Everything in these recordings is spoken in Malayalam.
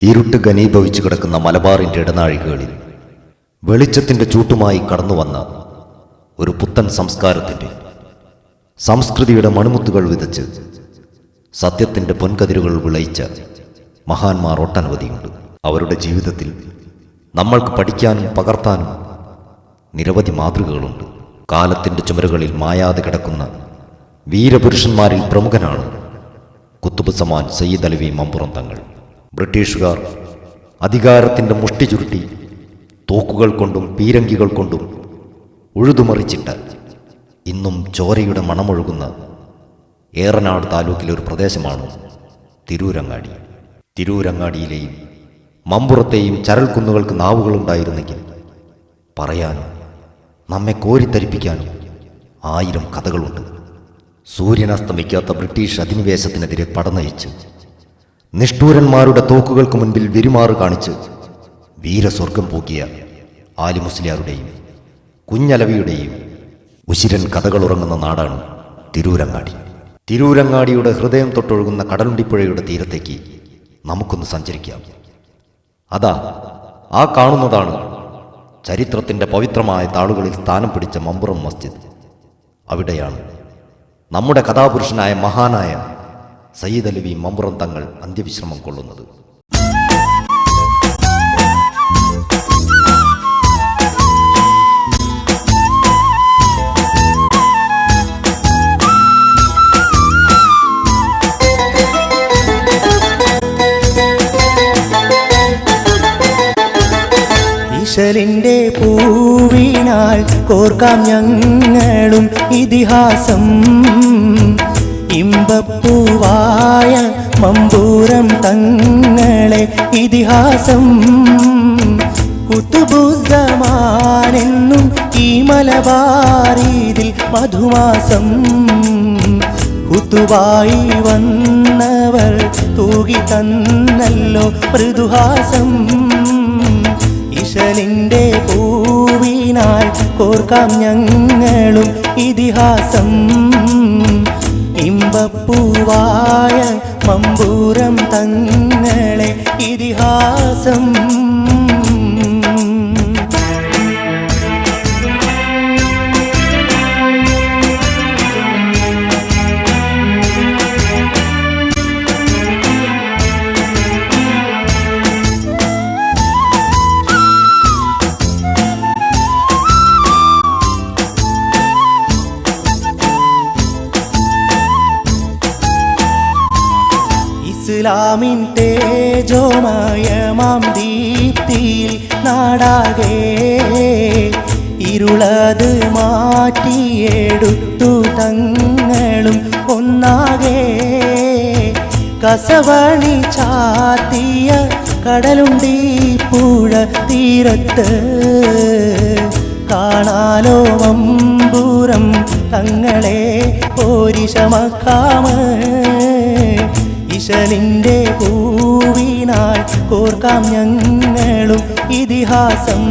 ഇരുട്ട് ഘനീഭവിച്ചു കിടക്കുന്ന മലബാറിൻ്റെ ഇടനാഴികകളിൽ വെളിച്ചത്തിൻ്റെ ചൂട്ടുമായി കടന്നുവന്ന ഒരു പുത്തൻ സംസ്കാരത്തിൻ്റെ സംസ്കൃതിയുടെ മണിമുത്തുകൾ വിതച്ച് സത്യത്തിൻ്റെ പൊൻകതിരുകൾ വിളയിച്ച മഹാന്മാർ ഒട്ടനവധിയുണ്ട്. അവരുടെ ജീവിതത്തിൽ നമ്മൾക്ക് പഠിക്കാനും പകർത്താനും നിരവധി മാതൃകകളുണ്ട്. കാലത്തിൻ്റെ ചുമരുകളിൽ മായാതെ കിടക്കുന്ന വീരപുരുഷന്മാരിൽ പ്രമുഖനാണ് കുത്തുബ് സമാൻ സയ്യിദ് അലവി മമ്പുറം തങ്ങൾ. ബ്രിട്ടീഷുകാർ അധികാരത്തിൻ്റെ മുഷ്ടി ചുരുട്ടി തോക്കുകൾ കൊണ്ടും പീരങ്കികൾ കൊണ്ടും ഉഴുതുമറിച്ചിട്ട് ഇന്നും ചോരയുടെ മണമൊഴുകുന്ന ഏറനാട് താലൂക്കിലെ ഒരു പ്രദേശമാണ് തിരൂരങ്ങാടി. തിരൂരങ്ങാടിയിലെയും മമ്പുറത്തെയും ചരൽക്കുന്നുകൾക്ക് നാവുകളുണ്ടായിരുന്നെങ്കിൽ പറയാനും നമ്മെ കോരിത്തരിപ്പിക്കാനും 1000 കഥകളുണ്ട്. സൂര്യനസ്തമിക്കാത്ത ബ്രിട്ടീഷ് അധിനിവേശത്തിനെതിരെ പടനയിച്ച് നിഷ്ഠൂരന്മാരുടെ തോക്കുകൾക്ക് മുൻപിൽ വെരുമാറ് കാണിച്ച് വീരസ്വർഗം പൂക്കിയ ആലി മുസ്ലിയാരുടെയും കുഞ്ഞലവിയുടെയും ഉശിരൻ കഥകളുറങ്ങുന്ന നാടാണ് തിരൂരങ്ങാടി. തിരൂരങ്ങാടിയുടെ ഹൃദയം തൊട്ടൊഴുകുന്ന കടലുണ്ടിപ്പുഴയുടെ തീരത്തേക്ക് നമുക്കൊന്ന് സഞ്ചരിക്കാം. അതാ ആ കാണുന്നതാണ് ചരിത്രത്തിൻ്റെ പവിത്രമായ താളുകളിൽ സ്ഥാനം പിടിച്ച മമ്പുറം മസ്ജിദ്. അവിടെയാണ് നമ്മുടെ കഥാപുരുഷനായ മഹാനായ സയ്യിദ് അലവി മമ്പുറം തങ്ങൾ അന്ത്യവിശ്രമം കൊള്ളുന്നത്. ഈശലിൻ്റെ പൂവിനാൽ കോർക്കാം ഞങ്ങളും ഇതിഹാസം. ഇമ്പപ്പൂവായ മമ്പൂരം തങ്ങളെ ഇതിഹാസം. കുത്തുബുസ്സമാനെന്നും ഈ മലബാറിതിൽ മധുമാസം. കുത്തുവായി വന്നവർ തൂകി തന്നല്ലോ മൃദുഹാസം. ഈശലിൻ്റെ പൂവിനാൽ കോർക്കാം ഞങ്ങളും ഇതിഹാസം. ഇമ്പപ്പൂവായ മമ്പൂരം തങ്ങളെ ഇതിഹാസം. ഇസ്ലാമിൻ തേജോമയ മാം ദീപ്തിയിൽ നാടാകെ ഇരുളത് മാറ്റിയെടുത്തു തങ്ങളും ഒന്നാകെ. കസവണി ചാത്തിയ കടലുണ്ടി പുഴ തീരത്ത് കാണാലോ മമ്പൂരം തങ്ങളെ പോരിശമക്കാമ. ഈശലിൻ്റെ പൂവിനാൽ കോർക്കാം ഞങ്ങളും ഇതിഹാസം.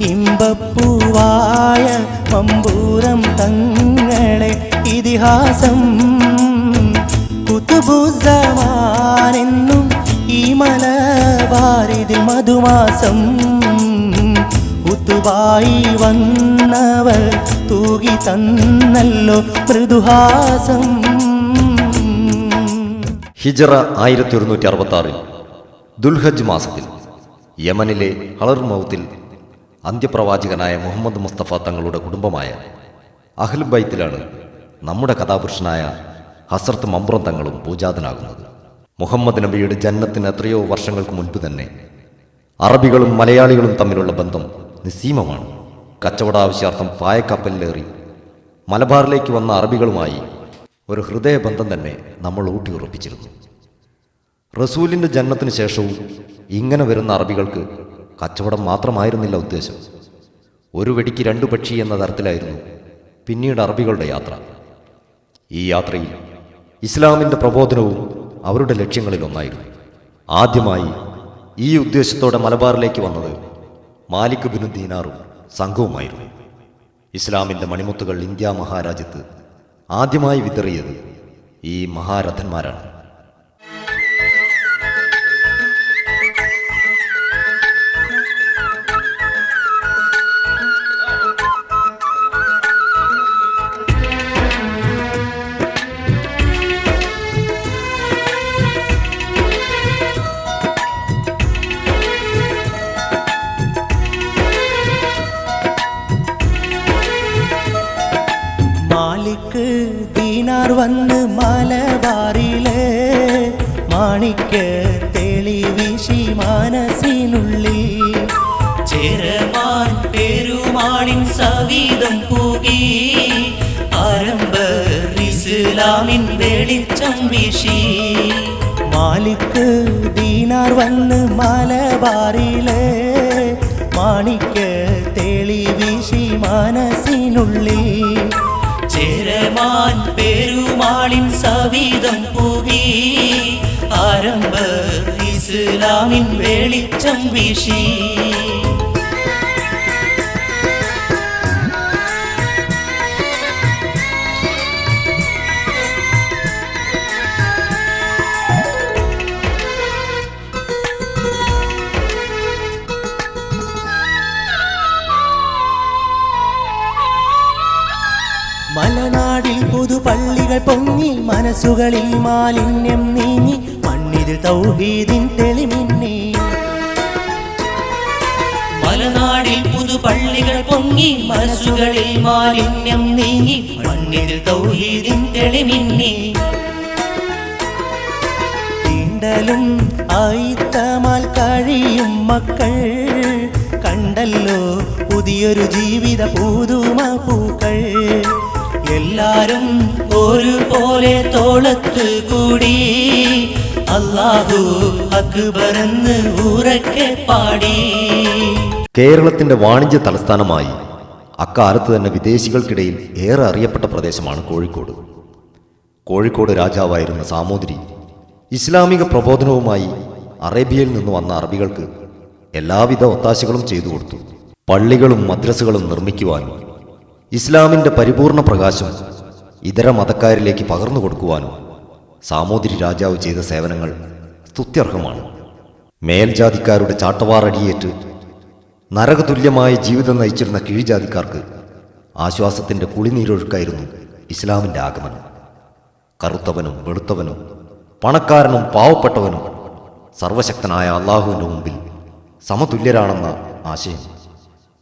ഇമ്പപ്പൂവായ മമ്പൂരം തങ്ങളെ ഇതിഹാസം. കുത്തുബുസ്സമാനെന്നും ഈ മലബാറിതിൽ മധുമാസം. കുത്തുവായി വന്നവർ തൂകി തന്നല്ലോ മൃദുഹാസം. ഹിജറ 1166 ദുൽഹജ് മാസത്തിൽ യമനിലെ ഹളർമൗത്തിൽ അന്ത്യപ്രവാചകനായ മുഹമ്മദ് മുസ്തഫ തങ്ങളുടെ കുടുംബമായ അഹ്ലുൽ ബൈത്തിലാണ് നമ്മുടെ കഥാപുരുഷനായ ഹസ്രത്ത് മമ്പുറം തങ്ങളും പൂജാതനാകുന്നത്. മുഹമ്മദ് നബിയുടെ ജന്മത്തിന് എത്രയോ വർഷങ്ങൾക്ക് മുൻപ് തന്നെ അറബികളും മലയാളികളും തമ്മിലുള്ള ബന്ധം നിസ്സീമമാണ്. കച്ചവടാവശ്യാർത്ഥം പായക്കപ്പലിലേറി മലബാറിലേക്ക് വന്ന അറബികളുമായി ഒരു ഹൃദയബന്ധം തന്നെ നമ്മൾ ഊട്ടിയുറപ്പിച്ചിരുന്നു. റസൂലിൻ്റെ ജന്മത്തിന് ശേഷവും ഇങ്ങനെ വരുന്ന അറബികൾക്ക് കച്ചവടം മാത്രമായിരുന്നില്ല ഉദ്ദേശം. ഒരു വെടിക്ക് 2 പക്ഷി എന്ന തരത്തിലായിരുന്നു പിന്നീട് അറബികളുടെ യാത്ര. ഈ യാത്രയിൽ ഇസ്ലാമിൻ്റെ പ്രബോധനവും അവരുടെ ലക്ഷ്യങ്ങളിലൊന്നായിരുന്നു. ആദ്യമായി ഈ ഉദ്ദേശത്തോടെ മലബാറിലേക്ക് വന്നത് മാലിക് ബിനു ദീനാറും സംഘവുമായിരുന്നു. ഇസ്ലാമിൻ്റെ മണിമുത്തുകൾ ഇന്ത്യ മഹാരാജ്യത്ത് ആദ്യമായി വിതറിയത് ഈ മഹാരഥന്മാരാണ്. തെളിവീശി മനസ്സിനുള്ളിൽ ചേരമാൻ പെരുമാളിൻ സവിധം പൂകി ആരംഭ ഇസ്ലാമിൻ വെളിച്ചം വീശി മാലിക് ദീനാർ വന്ന് മലബാറിലെ മാണിക്ക തെളിവീശി മനസ്സിനുള്ളിൽ ചേരമാൻ പെരുമാളിൻ സവിധം പൂകി ആരംഭ ഇസ്ലാമിൻ വെളിച്ചം വീശി മലനാടിൽ പുതുപള്ളികൾ പൊങ്ങി മനസ്സുകളിൽ മാലിന്യം നീങ്ങി മണ്ണിതിൽ തൗഹീദിൻ തെളിമിന്നി മലനാടിൽ പുതുപള്ളികൾ പൊങ്ങി മനസ്സുകളിൽ മാലിന്യം നീങ്ങി മണ്ണിൽ തൗഹീദിൻ തെളിമിന്നി തീണ്ടലും ആയിത്തമാൽ കഴിയും മക്കൾ കണ്ടല്ലോ പുതിയൊരു ജീവിത പുതുമ പൂക്കൾ എല്ലാരും ഒരുപോലെ തോളത്ത് കൂടി അല്ലാഹു അക്ബറെന്ന് ഉറക്കെ പാടി. കേരളത്തിന്റെ വാണിജ്യ തലസ്ഥാനമായി അക്കാലത്ത് തന്നെ വിദേശികൾക്കിടയിൽ ഏറെ അറിയപ്പെട്ട പ്രദേശമാണ് കോഴിക്കോട്. കോഴിക്കോട് രാജാവായിരുന്ന സാമൂതിരി ഇസ്ലാമിക പ്രബോധനവുമായി അറേബ്യയിൽ നിന്ന് വന്ന അറബികൾക്ക് എല്ലാവിധ ഒത്താശകളും ചെയ്തു കൊടുത്തു. പള്ളികളും മദ്രസകളും നിർമ്മിക്കുവാനും ഇസ്ലാമിൻ്റെ പരിപൂർണ പ്രകാശം ഇതര മതക്കാരിലേക്ക് പകർന്നു കൊടുക്കുവാനും സാമൂതിരി രാജാവ് ചെയ്ത സേവനങ്ങൾ സ്തുത്യർഹമാണ്. മേൽജാതിക്കാരുടെ ചാട്ടവാറടിയേറ്റ് നരകതുല്യമായ ജീവിതം നയിച്ചിരുന്ന കീഴ്ജാതിക്കാർക്ക് ആശ്വാസത്തിൻ്റെ കുളിനീരൊഴുക്കായിരുന്നു ഇസ്ലാമിൻ്റെ ആഗമനം. കറുത്തവനും വെളുത്തവനും പണക്കാരനും പാവപ്പെട്ടവനും സർവശക്തനായ അള്ളാഹുവിൻ്റെ മുമ്പിൽ സമതുല്യരാണെന്ന ആശയം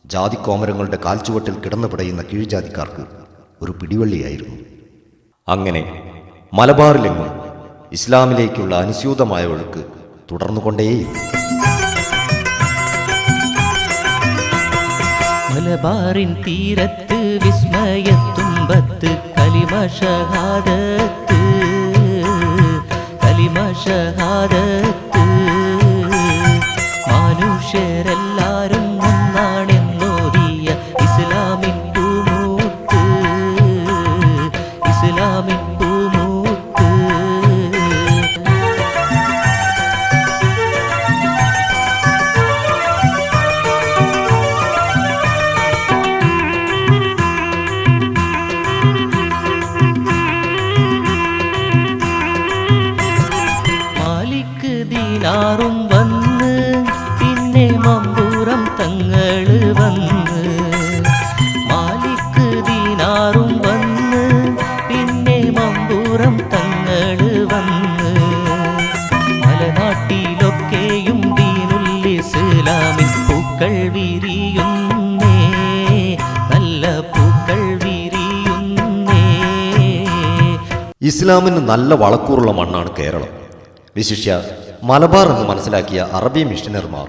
ജാതിക്കോമരങ്ങളുടെ കാൽച്ചുവട്ടിൽ കിടന്നു പിടയുന്ന കീഴ്ജാതിക്കാർക്ക് ഒരു പിടിവള്ളിയായിരുന്നു. അങ്ങനെ മലബാറിലെങ്ങും ഇസ്ലാമിലേക്കുള്ള അനുസ്യൂതമായ ഒഴുക്ക് തുടർന്നുകൊണ്ടേയിരുന്നു. മലബാറിൻ തീരത്ത് വിസ്മയത്തുമ്പത്ത് കലിമ ഷഹാദത്ത് മനുഷ്യരെല്ലാരും ഒന്നാണെന്നോദിയ ഇസ്ലാമിൻ പൂമൂത്ത് മാലിക് ദീനാറും വന്ന് പിന്നെ മമ്പൂറം തങ്ങള് വന്ന് മാലിക് ദീനാറും വന്ന് പിന്നെ മമ്പൂറം തങ്ങള് വന്ന് മലനാട്ടിലൊക്കെയും ദീനുൽ ഇസ്ലാമിൻ പൂക്കൾ വിരിയുന്നേ, നല്ല പൂക്കൾ വിരിയുന്നേ. ഇസ്ലാമിന് നല്ല വളക്കൂറുള്ള മണ്ണാണ് കേരളം. വിശിഷ്യ മലബാർ എന്ന് മനസ്സിലാക്കിയ അറബി മിഷനറിമാർ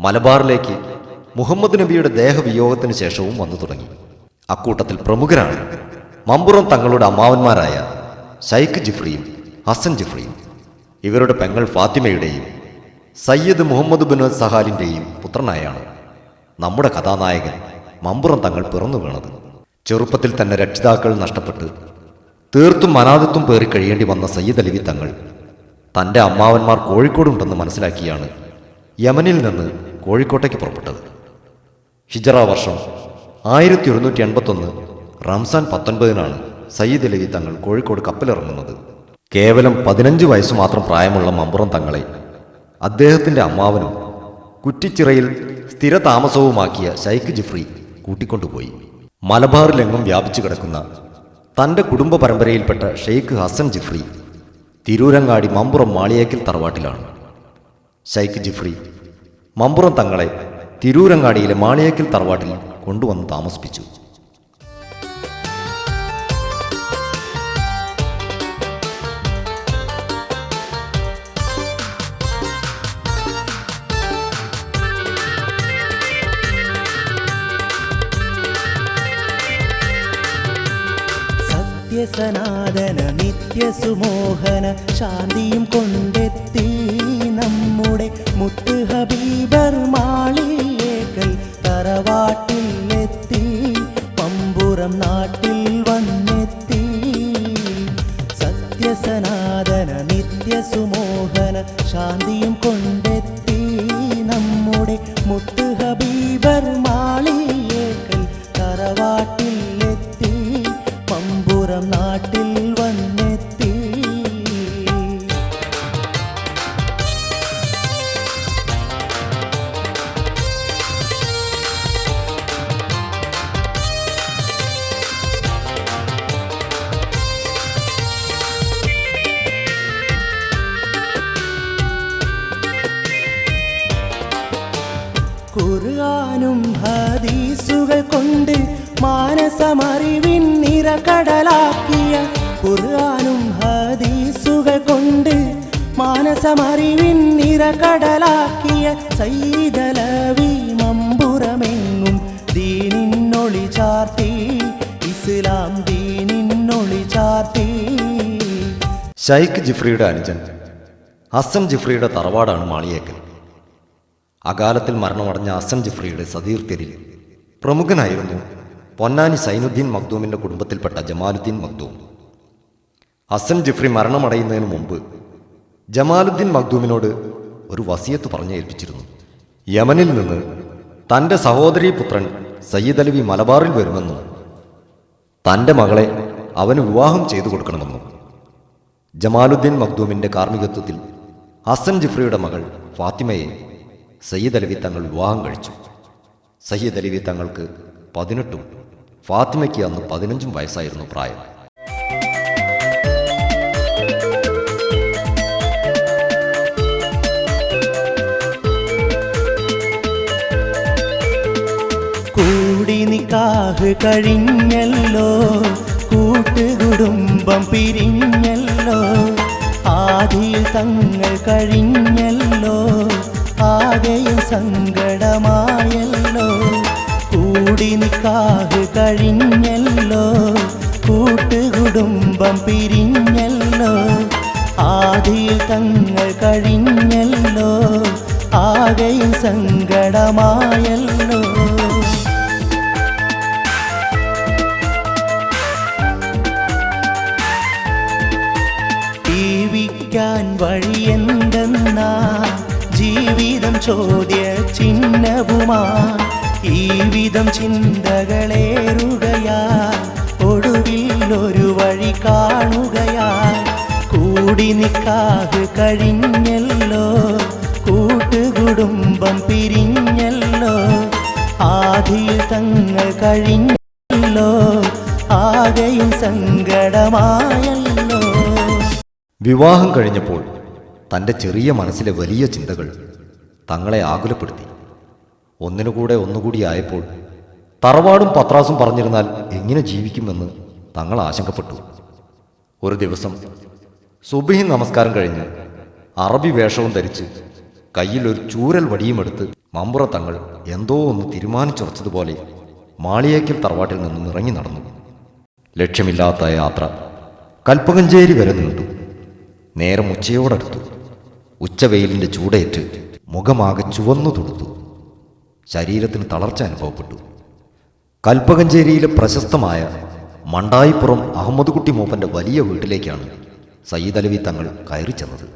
മലബാറിലേക്ക് മുഹമ്മദ് നബിയുടെ ദേഹവിയോഗത്തിന് ശേഷവും വന്നു തുടങ്ങി. അക്കൂട്ടത്തിൽ പ്രമുഖരാണ് മമ്പുറം തങ്ങളുടെ അമ്മാവന്മാരായ ശൈഖ് ജിഫ്രിയും ഹസൻ ജിഫ്രിയും. ഇവരുടെ പെങ്ങൾ ഫാത്തിമയുടെയും സയ്യിദ് മുഹമ്മദ് ബിൻ സഹാലിൻ്റെയും പുത്രനായാണ് നമ്മുടെ കഥാനായകൻ മമ്പുറം തങ്ങൾ പിറന്നു വീണത്. ചെറുപ്പത്തിൽ തന്നെ രക്ഷിതാക്കൾ നഷ്ടപ്പെട്ട് തീർത്തും അനാഥത്വം പേറി കഴിയേണ്ടി വന്ന സയ്യിദ് അലവി തങ്ങൾ തൻ്റെ അമ്മാവന്മാർ കോഴിക്കോടുണ്ടെന്ന് മനസ്സിലാക്കിയാണ് യമനിൽ നിന്ന് കോഴിക്കോട്ടേക്ക് പുറപ്പെട്ടത്. ഹിജറ വർഷം 1181 റംസാൻ 19 സയ്യിദ് അലവി തങ്ങൾ കോഴിക്കോട് കപ്പലിറങ്ങുന്നത്. കേവലം 15 വയസ്സ് മാത്രം പ്രായമുള്ള മമ്പുറം തങ്ങളെ അദ്ദേഹത്തിൻ്റെ അമ്മാവനും കുറ്റിച്ചിറയിൽ സ്ഥിര താമസവുമാക്കിയ ശൈഖ് ജിഫ്രി കൂട്ടിക്കൊണ്ടുപോയി. മലബാറിലെങ്ങും വ്യാപിച്ചു കിടക്കുന്ന തൻ്റെ കുടുംബ പരമ്പരയിൽപ്പെട്ട ഷെയ്ഖ് ഹസൻ ജിഫ്രി തിരൂരങ്ങാടി മമ്പുറം മാളിയേക്കൽ തറവാട്ടിലാണ്. ശൈഖ് ജിഫ്രി മമ്പുറം തങ്ങളെ തിരൂരങ്ങാടിയിലെ മാളിയേക്കൽ തറവാട്ടിൽ കൊണ്ടുവന്ന് താമസിപ്പിച്ചു. സത്യസനാതന നിത്യസുമോഹന ശാന്തിയും കൊണ്ടെത്തി നമ്മുടെ മുത്ത് ഹബീബർ മാളിയേക്കൽ തറവാട്ടിലെത്തി പമ്പുറം നാട്ടിൽ വന്നെത്തി സത്യസനാതന നിത്യസുമോഹന ശാന്തിയും കൊണ്ടെത്തി നമ്മുടെ മുത്ത് ഹബീബർ മാളിയേക്കൽ തറവാട്ടിലെത്തി പമ്പുറം നാട്ടിൽ വന്നെത്തി ഖുർആനും ഹദീസുകൾ കൊണ്ട് മാനസമറിവിൻ നിറകടലാക്കിയ ഖുർആനും ഹദീസുകൾ കൊണ്ട് മാനസമറിവിൻ നിറകടലാക്കിയ സയ്യിദലവി മമ്പുറമെങ്ങും ദീനിന്നൊളി ചാർത്തി ഇസ്ലാം ദീനിന്നൊളി ചാർത്തി. ശൈഖ് ജിഫ്രിയുടെ അനുജൻ ഹസൻ ജിഫ്രിയുടെ തറവാടാണ് മാളിയേക്കൽ. അകാലത്തിൽ മരണമടഞ്ഞ ഹസൻ ജിഫ്രിയുടെ സതീർത്ഥ്യരിൽ പ്രമുഖനായിരുന്നു പൊന്നാനി സൈനുദ്ദീൻ മഖ്ദൂമിൻ്റെ കുടുംബത്തിൽപ്പെട്ട ജമാലുദ്ദീൻ മഖ്ദൂം. ഹസൻ ജിഫ്രി മരണമടയുന്നതിന് മുമ്പ് ജമാലുദ്ദീൻ മഖ്ദൂമിനോട് ഒരു വസിയത്ത് പറഞ്ഞു ഏൽപ്പിച്ചിരുന്നു. യമനിൽ നിന്ന് തൻ്റെ സഹോദരീ പുത്രൻ സയ്യിദ് അലവി മലബാറിൽ വരുമെന്നും തൻ്റെ മകളെ അവന് വിവാഹം ചെയ്തു കൊടുക്കണമെന്നും. ജമാലുദ്ദീൻ മഖ്ദൂമിൻ്റെ കാർമ്മികത്വത്തിൽ ഹസൻ ജിഫ്രിയുടെ മകൾ ഫാത്തിമയെ സയ്യിദ് അലവി തങ്ങൾ വിവാഹം കഴിച്ചു. സയ്യിദ് അലവി തങ്ങൾക്ക് 18 ഫാത്തിമയ്ക്ക് അന്ന് 15 വയസ്സായിരുന്നു പ്രായം. കൂടി നിക്കാഹ് കഴിഞ്ഞല്ലോ, കൂട്ടുകുടുംബം പിരിഞ്ഞല്ലോ, ആദിയിൽ തങ്ങൾ കഴിഞ്ഞല്ലോ, ആകെയും സങ്കടമായല്ലോ. കൂടി നിക്കാഹ് കഴിഞ്ഞല്ലോ, കൂട്ടുകുടുംബം പിരിഞ്ഞല്ലോ, ആദിയിൽ തങ്ങൾ കഴിഞ്ഞല്ലോ, ആകെയും സങ്കടമായല്ലോ. ജീവിക്കാൻ വഴിയെന്തെന്നാ ജീവിതം ചോദ്യ ചിഹ്നവുമാ, ഈ വിധം ചിന്തകളേറുകയാ, ഒടുവിൽ ഒരു വഴി കാണുകയാ. കൂടി നിക്കാഹ് കഴിഞ്ഞല്ലോ, കൂട്ടുകുടുംബം പിരിഞ്ഞല്ലോ, ആദിയിൽ തങ്ങൾ കഴിഞ്ഞല്ലോ, ആകെയും സങ്കടമായല്ലോ. വിവാഹം കഴിഞ്ഞപ്പോൾ തൻ്റെ ചെറിയ മനസ്സിലെ വലിയ ചിന്തകൾ തങ്ങളെ ആകുലപ്പെടുത്തി. ഒന്നുകൂടി ആയപ്പോൾ തറവാടും പത്രാസും പറഞ്ഞിരുന്നാൽ എങ്ങനെ ജീവിക്കുമെന്ന് തങ്ങൾ ആശങ്കപ്പെട്ടു. ഒരു ദിവസം സുബ്ഹി നമസ്കാരം കഴിഞ്ഞ് അറബി വേഷവും ധരിച്ച് കയ്യിൽ ഒരു ചൂരൽ വടിയുമെടുത്ത് മമ്പുറ തങ്ങൾ എന്തോ ഒന്ന് തീരുമാനിച്ചുറച്ചതുപോലെ മാളിയേക്കൽ തറവാട്ടിൽ നിന്നും ഇറങ്ങി നടന്നു. ലക്ഷ്യമില്ലാത്ത യാത്ര കൽപ്പകഞ്ചേരി വരെ നീണ്ടു. നേരം ഉച്ചയോടടുത്തു. ഉച്ചവെയിലിൻ്റെ ചൂടേറ്റ് മുഖമാകെ ചുവന്നു തുടുത്തു. ശരീരത്തിന് തളർച്ച അനുഭവപ്പെട്ടു. കൽപ്പകഞ്ചേരിയിലെ പ്രശസ്തമായ മണ്ടായിപ്പുറം അഹമ്മദ് കുട്ടി മൂപ്പൻ്റെ വലിയ വീട്ടിലേക്കാണ് സയ്യിദ് അലവി തങ്ങൾ കയറി ചെന്നത്.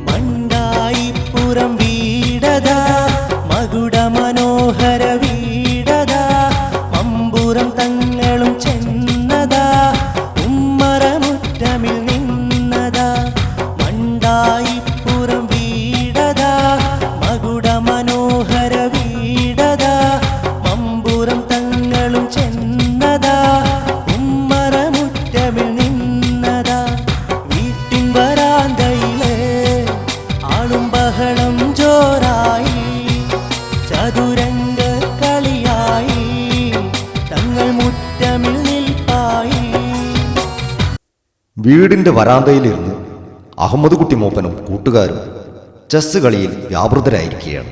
മണ്ടായിപ്പുറം വീടതാ മകുട മനോഹര വീടതാ, മമ്പുറം തങ്ങളും ചെന്നതാ, ഉമ്മറമുറ്റമിൽ നിന്നതാ. മണ്ടായിപ്പുറം വീടതാ മകുട മനോഹര വീടതാ, മമ്പുറം തങ്ങളും ചെന്നതാ, ഉമ്മറമുറ്റമിൽ നിന്നതാ. വീട്ടിൻ വരാന്തയിലെ ആളും ബഹളം ജോറായി, ചതുരംഗ കളിയായി, തങ്ങൾ മുറ്റമിൽ നിൽപ്പായി. വീടിൻ്റെ വരാന്തയിലിരുന്ന് അഹമ്മദ് കുട്ടി മൂപ്പനും കൂട്ടുകാരും ചെസ് കളിയിൽ വ്യാപൃതരായിരിക്കുകയാണ്.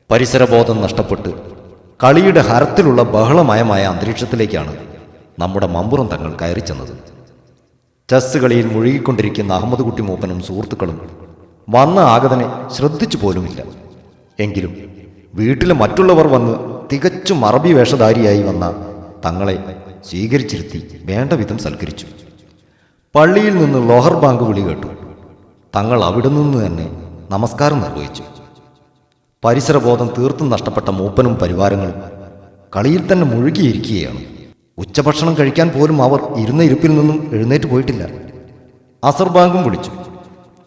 പരിസരബോധം നഷ്ടപ്പെട്ട് കളിയുടെ ഹരത്തിലുള്ള ബഹളമയമായ അന്തരീക്ഷത്തിലേക്കാണ് നമ്മുടെ മമ്പുറം തങ്ങൾ കയറി ചെന്നത്. ചെസ് കളിയിൽ മുഴുകിക്കൊണ്ടിരിക്കുന്ന അഹമ്മദ് കുട്ടി മൂപ്പനും സുഹൃത്തുക്കളും വന്ന ആഗതനെ ശ്രദ്ധിച്ചു പോലുമില്ല. എങ്കിലും വീട്ടിലെ മറ്റുള്ളവർ വന്ന് തികച്ചും അറബി വേഷധാരിയായി വന്ന തങ്ങളെ സ്വീകരിച്ചിരുത്തി വേണ്ട വിധം സൽക്കരിച്ചു. പള്ളിയിൽ നിന്ന് ലോഹർ ബാങ്ക് വിളി കേട്ടു. തങ്ങൾ അവിടെ നിന്ന് തന്നെ നമസ്കാരം നിർവഹിച്ചു. പരിസരബോധം തീർത്തും നഷ്ടപ്പെട്ട മൂപ്പനും പരിവാരങ്ങളും കളിയിൽ തന്നെ മുഴുകിയിരിക്കുകയാണ്. ഉച്ചഭക്ഷണം കഴിക്കാൻ പോലും അവർ ഇരുന്ന ഇരിപ്പിൽ നിന്നും എഴുന്നേറ്റ് പോയിട്ടില്ല. അസർ ബാങ്കും വിളിച്ചു.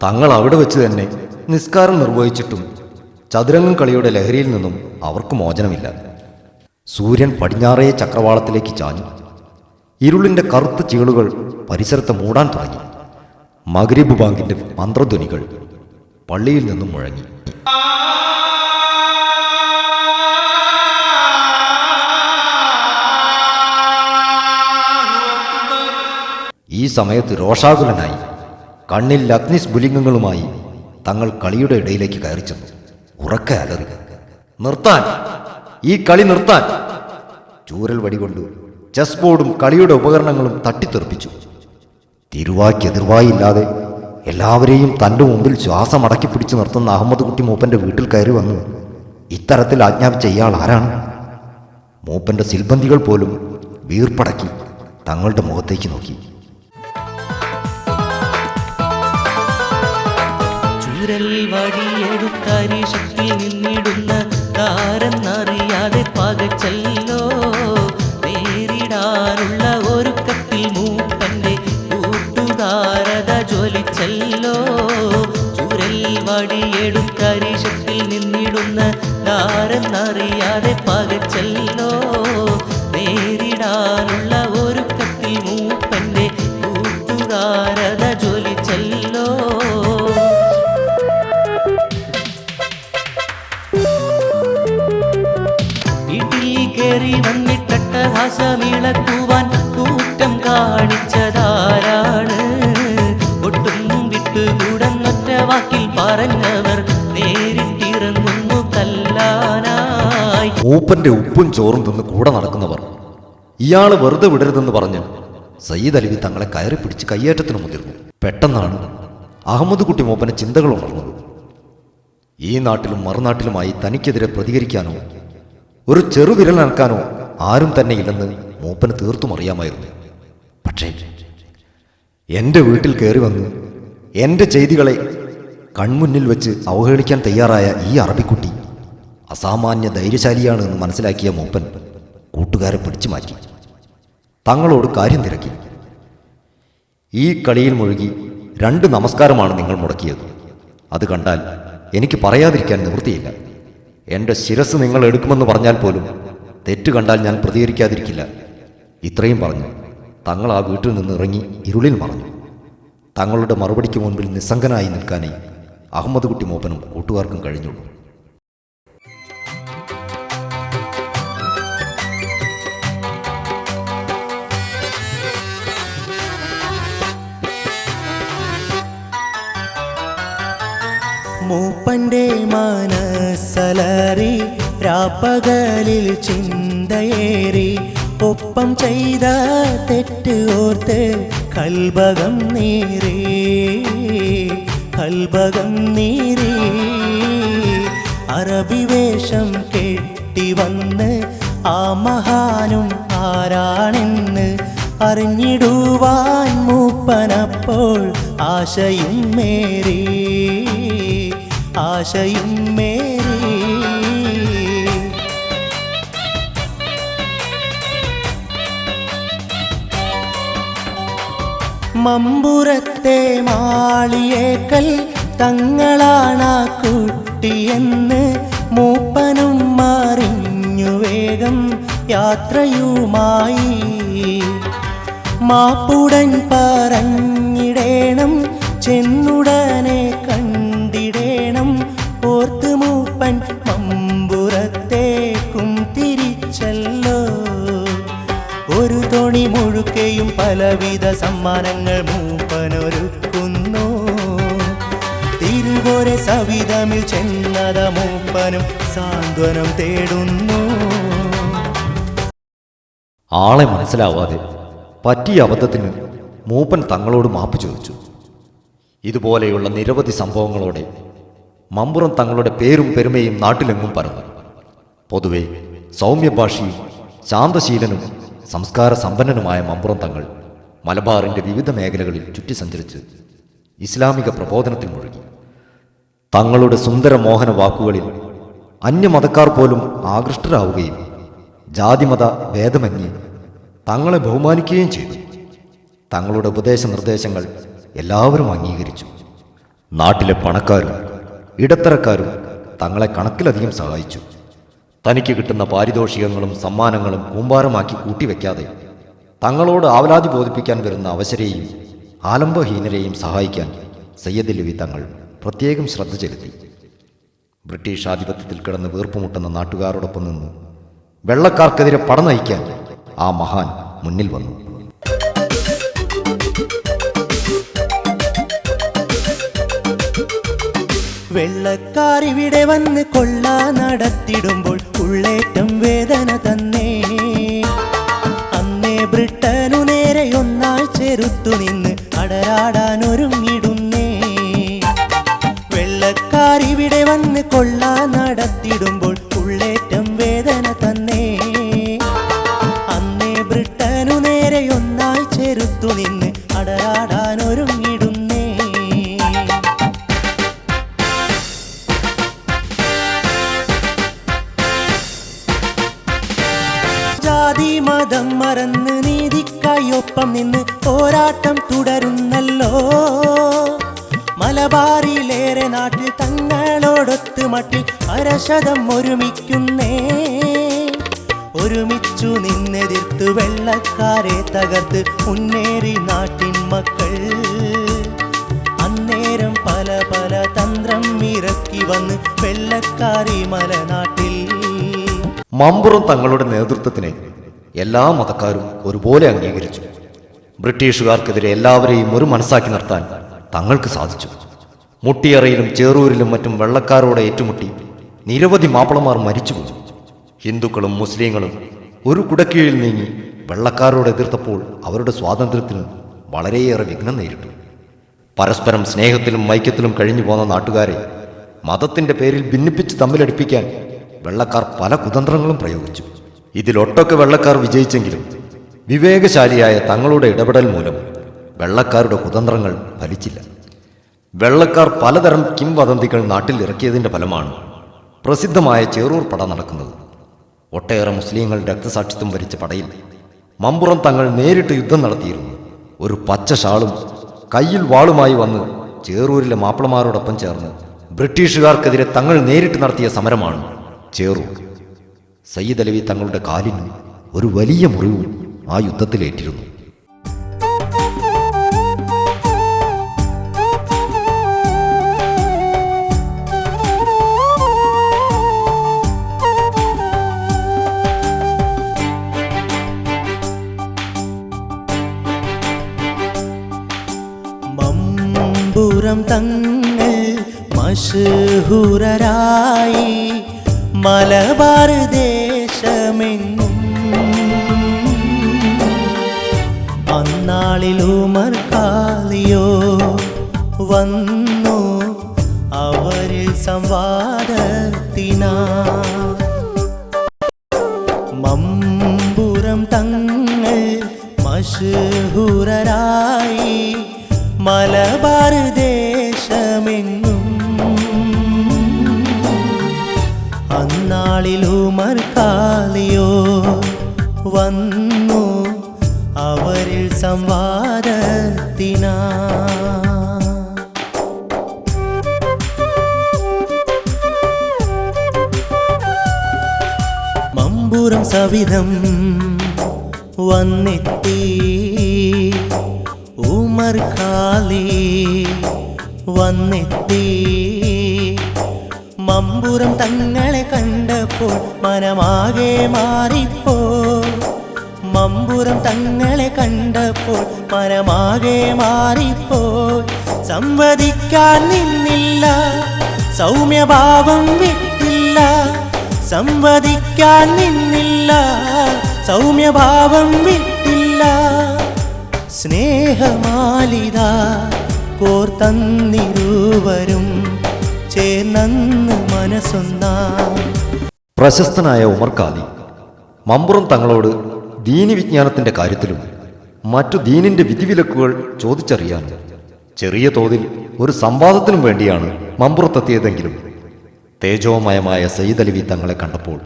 തങ്ങൾ അവിടെ വെച്ച് തന്നെ നിസ്കാരം നിർവഹിച്ചിട്ടും ചതുരംഗം കളിയുടെ ലഹരിയിൽ നിന്നും അവർക്ക് മോചനമില്ല. സൂര്യൻ പടിഞ്ഞാറേ ചക്രവാളത്തിലേക്ക് ചാഞ്ഞു. ഇരുളിൻ്റെ കറുത്ത ചീളുകൾ പരിസരത്തെ മൂടാൻ തുടങ്ങി. മഗ്രിബ് ബാങ്കിൻ്റെ മന്ത്രധ്വനികൾ പള്ളിയിൽ നിന്നും മുഴങ്ങി. ഈ സമയത്ത് രോഷാകുലനായി കണ്ണിൽ അഗ്നിസ്ഫുലിംഗങ്ങളുമായി തങ്ങൾ കളിയുടെ ഇടയിലേക്ക് കയറി ചെന്നു. ഉറക്കെ അലറി, നിർത്താൻ, ഈ കളി നിർത്താൻ! ചൂരൽ വടികൊണ്ട് ചെസ് ബോർഡും കളിയുടെ ഉപകരണങ്ങളും തട്ടിത്തെറിപ്പിച്ചു. തിരുവായ്ക്കെതിർവായില്ലാതെ എല്ലാവരെയും തൻ്റെ മുമ്പിൽ ശ്വാസമടക്കി പിടിച്ചു നിർത്തുന്ന അഹമ്മദ് കുട്ടി മൂപ്പൻ്റെ വീട്ടിൽ കയറി വന്നു ഇത്തരത്തിൽ ആജ്ഞാപിച്ച ഇയാൾ ആരാണ്? മൂപ്പൻ്റെ സിൽബന്തികൾ പോലും വീർപ്പടക്കി തങ്ങളുടെ മുഖത്തേക്ക് നോക്കി. ചൂരൽ വടിയെടുത്തരിശത്തിൽ നിന്നിടുന്ന താരെന്നറിയാതെ പകച്ചല്ലോ. നേരിടാനുള്ള ഒരുക്കത്തിൽ മൂപ്പന്റെ കൂട്ടുകാരത ജ്വലിച്ചല്ലോ. ചൂരൽ വടിയെടുത്തരിശത്തിൽ നിന്നിടുന്ന താരെന്നറിയാതെ പകച്ചല്ലോ. നേരിടാനുള്ള ഒരുക്കത്തിൽ മൂപ്പന്റെ കൂട്ടുകാരത ജ്വലിച്ചല്ലോ. വന്നിട്ടട്ടഹാസമിളക്കുവാൻ കൂട്ടം കാണിച്ചതാരാണ്? ഒട്ടും വിട്ടുകൂടന്നൊറ്റ വാക്കിൽ പറഞ്ഞവർ നേരിട്ടിറങ്ങുന്നു കല്ലാനായി. മൂപ്പന്റെ ഉപ്പും ചോറും തിന്ന് കൂടെ നടക്കുന്നവർ ഇയാള് വെറുതെ വിടരുതെന്ന് പറഞ്ഞ് സയ്യിദ് അലവി തങ്ങളെ കയറി പിടിച്ച് കയ്യേറ്റത്തിന് മുതിർന്നു. പെട്ടെന്നാണ് അഹമ്മദ് കുട്ടി മൂപ്പന്റെ ചിന്തകൾ ഉണർന്നത്. ഈ നാട്ടിലും മറുനാട്ടിലുമായി തനിക്കെതിരെ പ്രതികരിക്കാനോ ഒരു ചെറുവിരൽ നനക്കാനോ ആരും തന്നെ ഇല്ലെന്ന് മൂപ്പന് തീർത്തും അറിയാമായിരുന്നു. പക്ഷേ എൻ്റെ വീട്ടിൽ കയറി വന്ന് എൻ്റെ ചെയ്തികളെ കൺമുന്നിൽ വെച്ച് അവഹേളിക്കാൻ തയ്യാറായ ഈ അറബിക്കുട്ടി അസാമാന്യ ധൈര്യശാലിയാണ് എന്ന് മനസ്സിലാക്കിയ മൂപ്പൻ കൂട്ടുകാരെ പിടിച്ചു മാറ്റി. തങ്ങളോട് കാര്യം തിരക്കി. ഈ കളിയിൽ മുഴുകി 2 നമസ്കാരമാണ് നിങ്ങൾ മുടക്കിയത്. അത് കണ്ടാൽ എനിക്ക് പറയാതിരിക്കാൻ നിവൃത്തിയില്ല. എൻ്റെ ശിരസ് നിങ്ങൾ എടുക്കുമെന്ന് പറഞ്ഞാൽ പോലും തെറ്റ് കണ്ടാൽ ഞാൻ പ്രതികരിക്കാതിരിക്കില്ല. ഇത്രയും പറഞ്ഞു തങ്ങൾ ആ വീട്ടിൽ നിന്ന് ഇറങ്ങി ഇരുളിൽ മറഞ്ഞു. തങ്ങളുടെ മറുപടിക്ക് മുൻപിൽ നിസ്സംഗനായി നിൽക്കാനേ അഹമ്മദ് കുട്ടി മൂപ്പനും കൂട്ടുകാർക്കും കഴിഞ്ഞുള്ളൂ. മൂപ്പന്റെ മനസ്സലറി രാപ്പകലിൽ ചിന്തയേറി ഒപ്പം ചെയ്ത തെറ്റ് ഓർത്ത് കൽബകം നീറി അറബി വേഷം കെട്ടി വന്ന് ആ മഹാനും ആരാണെന്ന് അറിഞ്ഞിടുവാൻ മൂപ്പനപ്പോൾ ആശയും മേറി മമ്പുറത്തെ മാളിയേക്കൽ തങ്ങളാണാ കുട്ടിയെന്ന് മൂപ്പനും അറിഞ്ഞു വേഗം യാത്രയുമായി. മാപ്പുടൻ പറഞ്ഞിടേണം ചെന്നുടനെ കണ്ടിടേണം ഓർത്ത് മൂപ്പൻ മമ്പുറത്തേക്കും തിരിച്ചല്ലോ. ഒരു തോണി മുഴുക്കെയും പലവിധ സമ്മാനങ്ങൾ മൂപ്പനൊരുക്കുന്നു. തിരുവോരെ സവിധമിൽ ചെന്നത മൂപ്പനും സാന്ത്വനം തേടുന്നു. ആളെ മനസ്സിലാവാതെ പറ്റിയ അബദ്ധത്തിന് മൂപ്പൻ തങ്ങളോട് മാപ്പ് ചോദിച്ചു. ഇതുപോലെയുള്ള നിരവധി സംഭവങ്ങളോടെ മമ്പുറം തങ്ങളുടെ പേരും പെരുമയും നാട്ടിലെങ്ങും പരന്നു. പൊതുവെ സൗമ്യഭാഷിയും ശാന്തശീലനും സംസ്കാര സമ്പന്നനുമായ മമ്പുറം തങ്ങൾ മലബാറിൻ്റെ വിവിധ മേഖലകളിൽ ചുറ്റി സഞ്ചരിച്ച് ഇസ്ലാമിക പ്രബോധനത്തിൽ മുഴുകി. തങ്ങളുടെ സുന്ദര മോഹന വാക്കുകളിൽ അന്യമതക്കാർ പോലും ആകൃഷ്ടരാവുകയും ജാതിമത ഭേദമന്യേ തങ്ങളെ ബഹുമാനിക്കുകയും ചെയ്തു. തങ്ങളുടെ ഉപദേശ നിർദ്ദേശങ്ങൾ എല്ലാവരും അംഗീകരിച്ചു. നാട്ടിലെ പണക്കാരും ഇടത്തരക്കാരും തങ്ങളെ കണക്കിലധികം സഹായിച്ചു. തനിക്ക് കിട്ടുന്ന പാരിതോഷികങ്ങളും സമ്മാനങ്ങളും കൂമ്പാരമാക്കി കൂട്ടിവെക്കാതെ തങ്ങളോട് ആവലാതി ബോധിപ്പിക്കാൻ വരുന്ന അവശരെയും ആലംബഹീനരെയും സഹായിക്കാൻ സയ്യദ് അലവി തങ്ങൾ പ്രത്യേകം ശ്രദ്ധ ചെലുത്തി. ബ്രിട്ടീഷ് ആധിപത്യത്തിൽ കിടന്ന് വീർപ്പുമുട്ടുന്ന നാട്ടുകാരോടൊപ്പം നിന്ന് വെള്ളക്കാർക്കെതിരെ പട നയിക്കാൻ ആ മഹാൻ മുന്നിൽ വന്നു. വെള്ളക്കാരിവിടെ വന്ന് കൊള്ള നടത്തിടുമ്പോൾ ഉള്ളേറ്റം വേദന തന്നേ. അന്നേ ബ്രിട്ടനു നേരെ ഒന്നായി ചെറുത്തു നിന്ന് അടരാടാനൊരുങ്ങിടുന്നേ. വെള്ളക്കാരിവിടെ വന്ന് കൊള്ള നടത്തിടുമ്പോൾ ഉള്ളേറ്റം വേദന തന്നേ. അന്നേ ബ്രിട്ടനു നേരെ ഒന്നായി ചെറുത്തു നിന്ന് അടരാടാനൊരുങ്ങിടുന്നേ. ജാതി മതം മറന്ന് നീതിക്കായൊപ്പം നിന്ന് പോരാട്ടം തുടരുന്നല്ലോ. മലബാറിലേറെ നാട്ടിൽ തങ്ങളോടൊത്ത് മട്ടിൽ അരശതം ഒരുമിക്കുന്നേ. ഒരുമിച്ചു നിന്നെതിർത്ത് വെള്ളക്കാരെ തകർത്ത് മുന്നേറി നാട്ടിൻ മക്കൾ. അന്നേരം പല പല തന്ത്രം ഇറക്കി വന്ന് വെള്ളക്കാരി മലനാട്ടിൽ. മമ്പുറം തങ്ങളുടെ നേതൃത്വത്തിനെ എല്ലാ മതക്കാരും ഒരുപോലെ അംഗീകരിച്ചു. ബ്രിട്ടീഷുകാർക്കെതിരെ എല്ലാവരെയും ഒരു മനസ്സാക്കി നിർത്താൻ തങ്ങൾക്ക് സാധിച്ചു. മുട്ടിയറയിലും ചേറൂരിലും മറ്റും വെള്ളക്കാരോടെ ഏറ്റുമുട്ടി നിരവധി മാപ്പിളമാർ മരിച്ചുപോയി. ഹിന്ദുക്കളും മുസ്ലിങ്ങളും ഒരു കുടക്കീഴിൽ നീങ്ങി വെള്ളക്കാരോട് എതിർത്തപ്പോൾ അവരുടെ സ്വാതന്ത്ര്യത്തിന് വളരെയേറെ വിഘ്നം നേരിട്ടു. പരസ്പരം സ്നേഹത്തിലും ഐക്യത്തിലും കഴിഞ്ഞു പോന്ന നാട്ടുകാരെ മതത്തിൻ്റെ പേരിൽ ഭിന്നിപ്പിച്ച് തമ്മിലടിപ്പിക്കാൻ വെള്ളക്കാർ പല കുതന്ത്രങ്ങളും പ്രയോഗിച്ചു. ഇതിലൊട്ടൊക്കെ വെള്ളക്കാർ വിജയിച്ചെങ്കിലും വിവേകശാലിയായ തങ്ങളുടെ ഇടപെടൽ മൂലം വെള്ളക്കാരുടെ കുതന്ത്രങ്ങൾ ഫലിച്ചില്ല. വെള്ളക്കാർ പലതരം കിംവദന്തികൾ നാട്ടിൽ ഇറക്കിയതിൻ്റെ ഫലമാണ് പ്രസിദ്ധമായ ചേറൂർ പട നടക്കുന്നത്. ഒട്ടേറെ മുസ്ലിങ്ങൾ രക്തസാക്ഷിത്വം വരിച്ച പടയിൽ മമ്പുറം തങ്ങൾ നേരിട്ട് യുദ്ധം നടത്തിയിരുന്നു. ഒരു പച്ച ഷാളും കയ്യിൽ വാളുമായി വന്ന് ചേറൂരിലെ മാപ്പിളമാരോടൊപ്പം ചേർന്ന് ബ്രിട്ടീഷുകാർക്കെതിരെ തങ്ങൾ നേരിട്ട് നടത്തിയ സമരമാണ് ചേറൂർ. സയ്യിദ് അലവി തങ്ങളുടെ കാലിന് ഒരു വലിയ മുറിവും ആ യുദ്ധത്തിലേറ്റിരുന്നു. മമ്പുറം തങ്ങൾ മശ്ഹൂരരായി മലബാർ ദേശമെങ്ങും. അന്നാളിൽ ഉമർ ഖാലിയോ വന്നു അവരിൽ സംവാദത്തിനാ. മമ്പുറം തങ്ങൾ മശ്ഹൂരരായി മലബാർ ദേശമെങ്ങും. അന്നാളിൽ ഉമർ ഖാലിയോ വന്നു അവരിൽ സംവാദത്തിനാ. മമ്പുറം സവിധം വന്നെത്തി ഉമർ ഖാലി വന്നെത്തി. മമ്പുറം തങ്ങളെ കണ്ടപ്പോൾ മനമാകെ മാറിപ്പോ. മമ്പുറം തങ്ങളെ കണ്ടപ്പോൾ മനമാകെ മാറിപ്പോ. സംവദിക്കാൻ നിന്നില്ല, സൗമ്യഭാവം വിട്ടില്ല, സംവദിക്കാൻ നിന്നില്ല, സൗമ്യഭാവം വിട്ടില്ല. സ്നേഹമാലിത കോർത്തന്നിരുവരും ചേർന്നു മനസ്സൊന്നാം. പ്രശസ്തനായ ഉമർ ഖാദി മമ്പുറം തങ്ങളോട് ദീനി വിജ്ഞാനത്തിൻ്റെ കാര്യത്തിലും മറ്റു ദീനിൻ്റെ വിധിവിലക്കുകൾ ചോദിച്ചറിയാനും ചെറിയ തോതിൽ ഒരു സംവാദത്തിനും വേണ്ടിയാണ് മമ്പുറത്തെത്തിയതെങ്കിലും തേജോമയമായ സയ്യിദ് അലവി തങ്ങളെ കണ്ടപ്പോൾ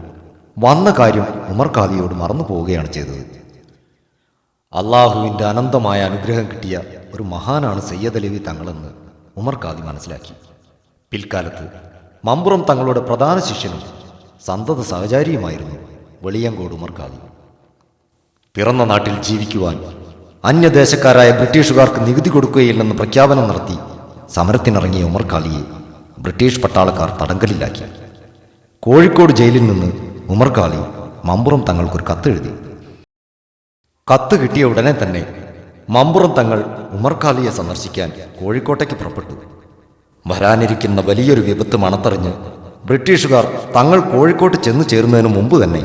വന്ന കാര്യം ഉമർ ഖാദിയോട് മറന്നു പോവുകയാണ് ചെയ്തത്. അള്ളാഹുവിൻ്റെ അനന്തമായ അനുഗ്രഹം കിട്ടിയ ഒരു മഹാനാണ് സയ്യിദ് അലവി തങ്ങളെന്ന് ഉമർ ഖാദി മനസ്സിലാക്കി. പിൽക്കാലത്ത് മമ്പുറം തങ്ങളുടെ പ്രധാന ശിഷ്യനും സന്തത സഹചാരിയുമായിരുന്നു വെളിയങ്കോട് ഉമർ ഖാദി. പിറന്ന നാട്ടിൽ ജീവിക്കുവാൻ അന്യദേശക്കാരായ ബ്രിട്ടീഷുകാർക്ക് നികുതി കൊടുക്കുകയില്ലെന്ന് പ്രഖ്യാപനം നടത്തി സമരത്തിനിറങ്ങിയ ഉമർ ഖാദിയെ ബ്രിട്ടീഷ് പട്ടാളക്കാർ തടങ്കലിലാക്കി. കോഴിക്കോട് ജയിലിൽ നിന്ന് ഉമർ ഖാദി മമ്പുറം തങ്ങൾക്കൊരു കത്തെഴുതി. കത്ത് കിട്ടിയ ഉടനെ തന്നെ മമ്പുറം തങ്ങൾ ഉമർ ഖാദിയെ സന്ദർശിക്കാൻ കോഴിക്കോട്ടേക്ക് പുറപ്പെട്ടു. വരാനിരിക്കുന്ന വലിയൊരു വിപത്ത് മണത്തറിഞ്ഞ് ബ്രിട്ടീഷുകാർ തങ്ങൾ കോഴിക്കോട്ട് ചെന്നു ചേരുന്നതിന് മുമ്പ് തന്നെ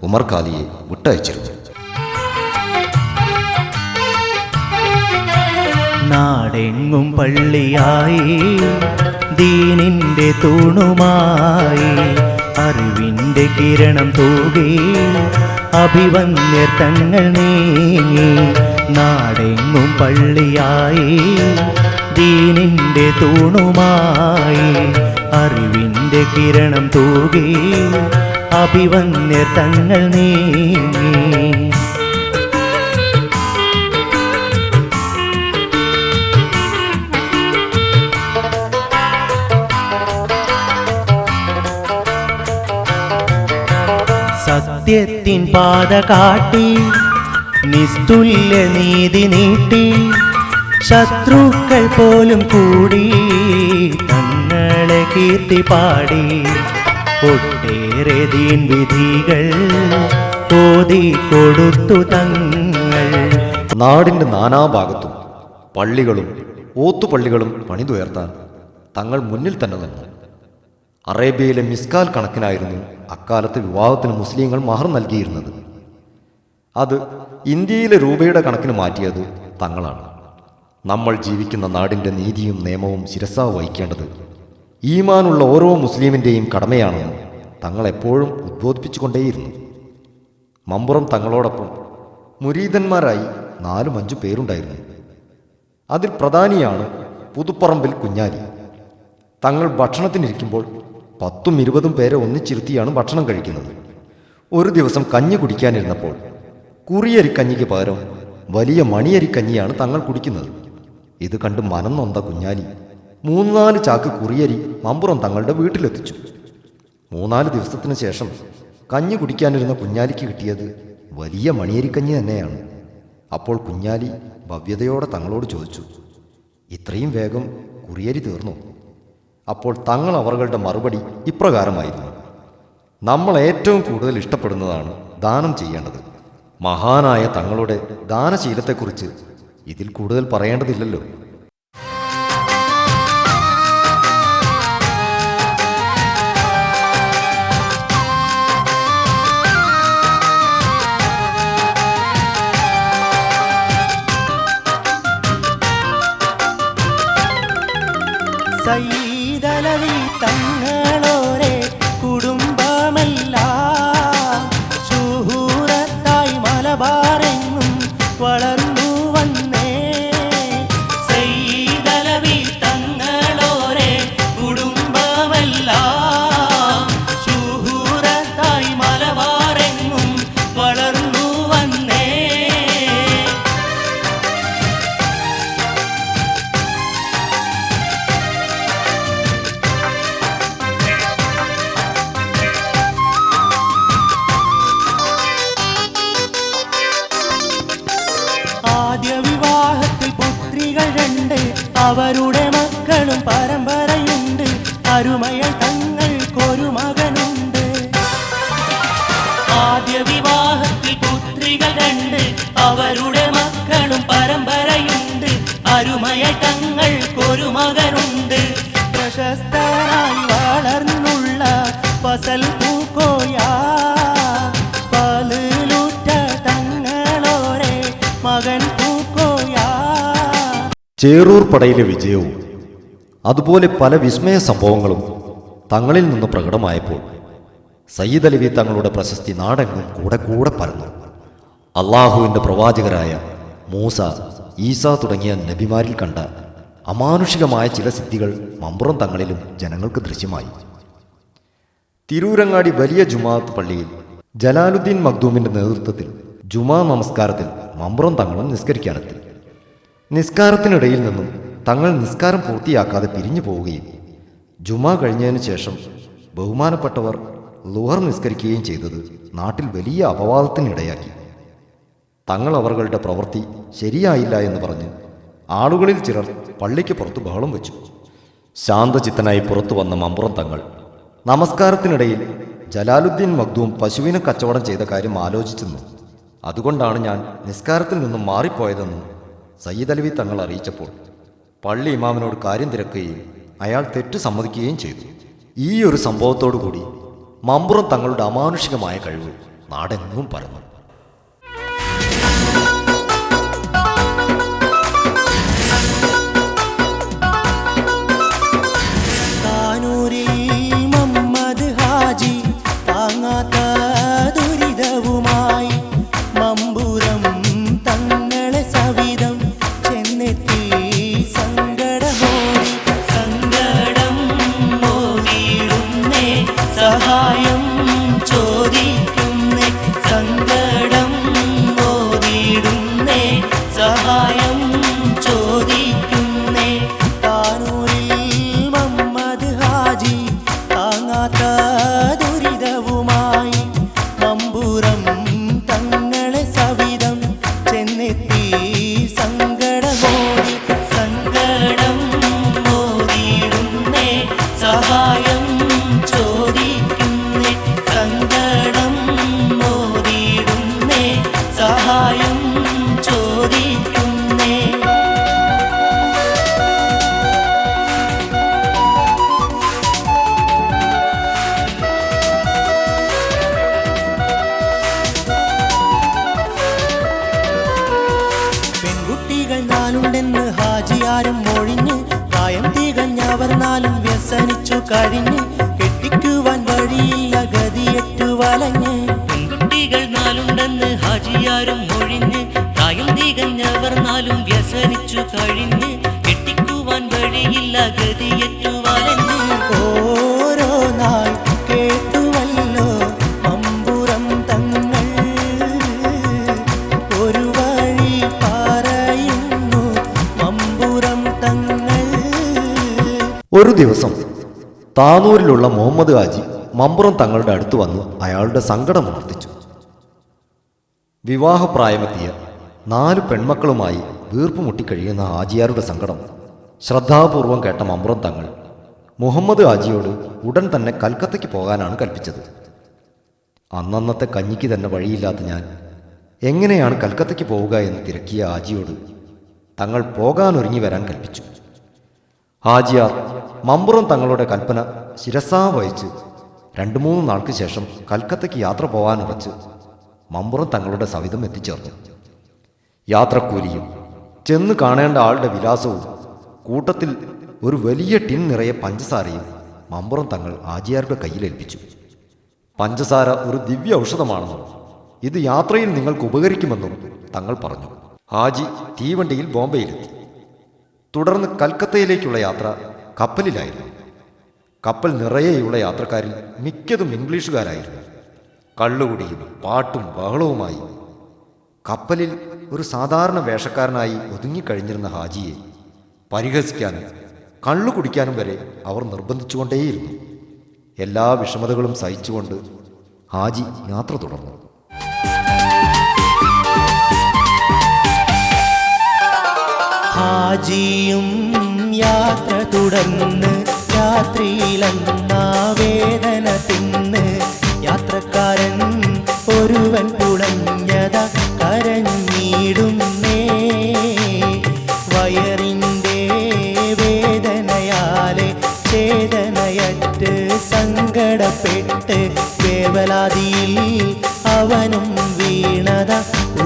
ഉമർ ഖാദിയെ വിട്ടയച്ചിരുന്നു. നാടെങ്ങും പള്ളിയായി ദീനിന്റെ തൂണുമായി അറിവിന്റെ കിരണം തൂകി അഭിവന്യർ തങ്ങൾ നീങ്ങി. നാടെങ്ങും പള്ളിയായി ദീനിന്റെ തൂണുമായി അറിവിന്റെ കിരണം തൂകി അഭിവന്യർ തങ്ങൾ നീങ്ങി. സത്യത്തിൻ പാത കാട്ടി നിസ്തുല്യ നീതി നീട്ടി ശത്രുക്കൾ പോലും കൂടി തങ്ങളെ കീർത്തി പാടി. ഒട്ടേറെ ദീൻ വിധികൾ ഓതി കൊടുത്തു തങ്ങൾ. നാടിൻ്റെ നാനാഭാഗത്തും പള്ളികളും ഓത്തുപള്ളികളും പണിതുയർത്താൻ തങ്ങൾ മുന്നിൽ തന്നെ നിന്നു. അറേബ്യയിലെ മിസ്കാൽ കണക്കിനായിരുന്നു അക്കാലത്ത് വിവാഹത്തിന് മുസ്ലിങ്ങൾ മഹർ നൽകിയിരുന്നത്. അത് ഇന്ത്യയിലെ രൂപയുടെ കണക്കിന് മാറ്റിയത് തങ്ങളാണ്. നമ്മൾ ജീവിക്കുന്ന നാടിൻ്റെ നീതിയും നിയമവും ശിരസാ വഹിക്കേണ്ടത് ഈമാനുള്ള ഓരോ മുസ്ലിമിൻ്റെയും കടമയാണെന്ന് തങ്ങൾ എപ്പോഴും ഉദ്ബോധിപ്പിച്ചുകൊണ്ടേയിരുന്നു. മമ്പുറം തങ്ങളോടൊപ്പം മുരീദന്മാരായി 4-5 പേരുണ്ടായിരുന്നു. അതിൽ പ്രധാനിയാണ് പുതുപ്പറമ്പിൽ കുഞ്ഞാലി. തങ്ങൾ ഭക്ഷണത്തിനിരിക്കുമ്പോൾ 10-20 പേരെ ഒന്നിച്ചിരുത്തിയാണ് ഭക്ഷണം കഴിക്കുന്നത്. ഒരു ദിവസം കഞ്ഞി കുടിക്കാനിരുന്നപ്പോൾ കുറിയരിക്കഞ്ഞിക്ക് പകരം വലിയ മണിയരിക്കഞ്ഞിയാണ് തങ്ങൾ കുടിക്കുന്നത്. ഇത് കണ്ട് മനം നൊന്ത കുഞ്ഞാലി 3-4 ചാക്ക് കുറിയരി മമ്പുറം തങ്ങളുടെ വീട്ടിലെത്തിച്ചു. 3-4 ദിവസത്തിന് ശേഷം കഞ്ഞി കുടിക്കാനിരുന്ന കുഞ്ഞാലിക്ക് കിട്ടിയത് വലിയ മണിയരിക്കഞ്ഞി തന്നെയാണ്. അപ്പോൾ കുഞ്ഞാലി ഭവ്യതയോടെ തങ്ങളോട് ചോദിച്ചു, ഇത്രയും വേഗം കുറിയരി തീർന്നു? അപ്പോൾ തങ്ങൾ അവരുടെ മറുപടി ഇപ്രകാരമായിരുന്നു: നമ്മൾ ഏറ്റവും കൂടുതൽ ഇഷ്ടപ്പെടുന്നതാണ് ദാനം ചെയ്യേണ്ടത്. മഹാനായ തങ്ങളുടെ ദാനശീലത്തെക്കുറിച്ച് ഇതിൽ കൂടുതൽ പറയേണ്ടതില്ലല്ലോ. സയ്യിദ് അലവി തങ്ങളോരെ കുടുംബമല്ല ശൂഹൂറത്തായി മലബാറെങ്ങും വളർന്നു വന്നേ. സയ്യിദ് അലവി തങ്ങളോരെ കുടുംബമല്ല ശൂഹൂറത്തായി മലബാറെങ്ങും വളർന്നു വന്നേ. ആദ്യ വിവാഹത്തിൽ പുത്രികൾ 2, അവരുടെ മക്കളും പരമ്പരയുണ്ട്. അരുമയ തങ്ങൾക്കൊരു മകനുണ്ട്. ആദ്യ വിവാഹത്തിൽ പുത്രികൾ 2, അവരുടെ മക്കളും പരമ്പരയുണ്ട്. അരുമയ തങ്ങൾക്കൊരു മകനുണ്ട്. പ്രശസ്തനായി വളർന്നുള്ള ഫസൽ പൂക്കോയ ചേറൂർ പടയിലെ വിജയവും അതുപോലെ പല വിസ്മയ സംഭവങ്ങളും തങ്ങളിൽ നിന്ന് പ്രകടമായപ്പോൾ സയ്യിദ് അലവി തങ്ങളുടെ പ്രശസ്തി നാടെങ്ങും കൂടെ കൂടെ പരന്നു. അള്ളാഹുവിൻ്റെ പ്രവാചകരായ മൂസ, ഈസ തുടങ്ങിയ നബിമാരിൽ കണ്ട അമാനുഷികമായ ചില സിദ്ധികൾ മമ്പുറം തങ്ങളിലും ജനങ്ങൾക്ക് ദൃശ്യമായി. തിരൂരങ്ങാടി വലിയ ജുമാഅത്ത് പള്ളിയിൽ ജലാലുദ്ദീൻ മഖ്ദൂമിൻ്റെ നേതൃത്വത്തിൽ ജുമാ നമസ്കാരത്തിൽ മമ്പുറം തങ്ങളും നിസ്കരിക്കാനെത്തി. നിസ്കാരത്തിനിടയിൽ നിന്നും തങ്ങൾ നിസ്കാരം പൂർത്തിയാക്കാതെ പിരിഞ്ഞു പോവുകയും ജുമാ കഴിഞ്ഞതിന് ശേഷം ബഹുമാനപ്പെട്ടവർ ളുഹർ നിസ്കരിക്കുകയും ചെയ്തത് നാട്ടിൽ വലിയ അപവാദത്തിനിടയാക്കി. തങ്ങൾ അവരുടെ പ്രവൃത്തി ശരിയായില്ല എന്ന് പറഞ്ഞ് ആളുകളിൽ ചിലർ പള്ളിക്ക് പുറത്ത് ബഹളം വെച്ചു. ശാന്തചിത്തനായി പുറത്തു വന്ന മമ്പുറം തങ്ങൾ നമസ്കാരത്തിനിടയിൽ ജലാലുദ്ദീൻ മഖ്ദൂം പശുവിനെ കച്ചവടം ചെയ്ത കാര്യം ആലോചിച്ചെന്നും അതുകൊണ്ടാണ് ഞാൻ നിസ്കാരത്തിൽ നിന്നും മാറിപ്പോയതെന്നും സയ്യിദ് അലവി തങ്ങൾ അറിയിച്ചപ്പോൾ പള്ളി ഇമാമിനോട് കാര്യം തിരക്കുകയും അയാൾ തെറ്റ് സമ്മതിക്കുകയും ചെയ്തു. ഈ ഒരു സംഭവത്തോടുകൂടി മമ്പുറം തങ്ങളുടെ അമാനുഷികമായ കഴിവ് നാടെങ്ങും പരന്നു. സഹായം ചോദിക്കുന്നേ, സങ്കടം ഓതിടുന്നേ, സഹായം ചോദിക്കുന്നേ. താനൂരിൽ മുഹമ്മദ് ഹാജി താങ്ങാത്ത ദുരിതവുമായി മമ്പുറം തങ്ങളെ സവിധം ചെന്നെത്തി സങ്കടമോടി. സങ്കടം ഓതിടുന്നേ, സഹായം ചോദിക്കുന്നേ, സങ്കടം ഓതിടുന്നേ, സഹായം ചോദിക്കുന്നേ. പെൺകുട്ടികൾ നാലുണ്ടെന്ന് ഹാജിയാരും മൊഴിഞ്ഞ് പ്രായം തികഞ്ഞവർ നാലും വ്യസനിച്ചു കഴിഞ്ഞ് കെട്ടിക്കുവാൻ വഴിയില്ല ഗതിയെട്ടു വലഞ്ഞ്. പെൺകുട്ടികൾ നാലുണ്ടെന്ന് ഹാജിയാരും ഒഴിഞ്ഞ് പ്രായം തികഞ്ഞവർ നാലും വ്യസനിച്ചു കഴിഞ്ഞ് കെട്ടിക്കുവാൻ വഴിയില്ല ഗതിയെറ്റു വലഞ്ഞ്. ഓരോ നാൾ കേട്ടുവല്ലോ മമ്പുറം തങ്ങൾ ഒരു വഴി പറയുന്നു മമ്പുറം തങ്ങൾ. ഒരു ദിവസം താനൂരിലുള്ള മുഹമ്മദ് ഹാജി മമ്പുറം തങ്ങളുടെ അടുത്ത് വന്ന് അയാളുടെ സങ്കടം ഉണർത്തിച്ചു. വിവാഹപ്രായമെത്തിയ 4 പെൺമക്കളുമായി വീർപ്പുമുട്ടിക്കഴിയുന്ന ഹാജിയാരുടെ സങ്കടം ശ്രദ്ധാപൂർവം കേട്ട മമ്പുറം തങ്ങൾ മുഹമ്മദ് ഹാജിയോട് ഉടൻ തന്നെ കൽക്കത്തയ്ക്ക് പോകാനാണ് കൽപ്പിച്ചത്. അന്നന്നത്തെ കഞ്ഞിക്ക് തന്നെ വഴിയില്ലാത്ത ഞാൻ എങ്ങനെയാണ് കൽക്കത്തയ്ക്ക് പോവുക എന്ന് തിരക്കിയ ഹാജിയോട് തങ്ങൾ പോകാനൊരുങ്ങി വരാൻ കൽപ്പിച്ചു. ഹാജിയാർ മമ്പുറം തങ്ങളുടെ കൽപ്പന ശിരസാ വഹിച്ച് 2-3 നാൾക്ക് ശേഷം കൽക്കത്തയ്ക്ക് യാത്ര പോകാനുറച്ച് മമ്പുറം തങ്ങളുടെ സവിധം എത്തിച്ചേർന്നു. യാത്രക്കൂലിയും ചെന്ന് കാണേണ്ട ആളുടെ വിലാസവും കൂട്ടത്തിൽ ഒരു വലിയ ടിൻ നിറയെ പഞ്ചസാരയും മമ്പുറം തങ്ങൾ ഹാജിയാരുടെ കയ്യിലേൽപ്പിച്ചു. പഞ്ചസാര ഒരു ദിവ്യ ഔഷധമാണെന്നും ഇത് യാത്രയിൽ നിങ്ങൾക്ക് ഉപകരിക്കുമെന്നും തങ്ങൾ പറഞ്ഞു. ഹാജി തീവണ്ടിയിൽ ബോംബെയിലെത്തി. തുടർന്ന് കൽക്കത്തയിലേക്കുള്ള യാത്ര കപ്പലിലായിരുന്നു. കപ്പൽ നിറയെയുള്ള യാത്രക്കാരിൽ മിക്കതും ഇംഗ്ലീഷുകാരായിരുന്നു. കള്ളുകുടിയും പാട്ടും ബഹളവുമായി കപ്പലിൽ ഒരു സാധാരണ വേഷക്കാരനായി ഒതുങ്ങിക്കഴിഞ്ഞിരുന്ന ഹാജിയെ പരിഹസിക്കാനും കള്ളു കുടിക്കാനും വരെ അവർ നിർബന്ധിച്ചുകൊണ്ടേയിരുന്നു. എല്ലാ വിഷമതകളും സഹിച്ചുകൊണ്ട് ഹാജി യാത്ര തുടർന്നു. ഹാജിയും യാത്ര തുടർന്ന് രാത്രിയിലെന്നാ വേദന തിന്ന് യാത്രക്കാരൻ ഒരുവൻ പുളഞ്ഞത കരഞ്ഞിടുന്നേ. വയറിൻ്റെ വേദനയാലെ ചേതനയറ്റ് സങ്കടപ്പെട്ട് വേവലാതിയിൽ അവനും വീണത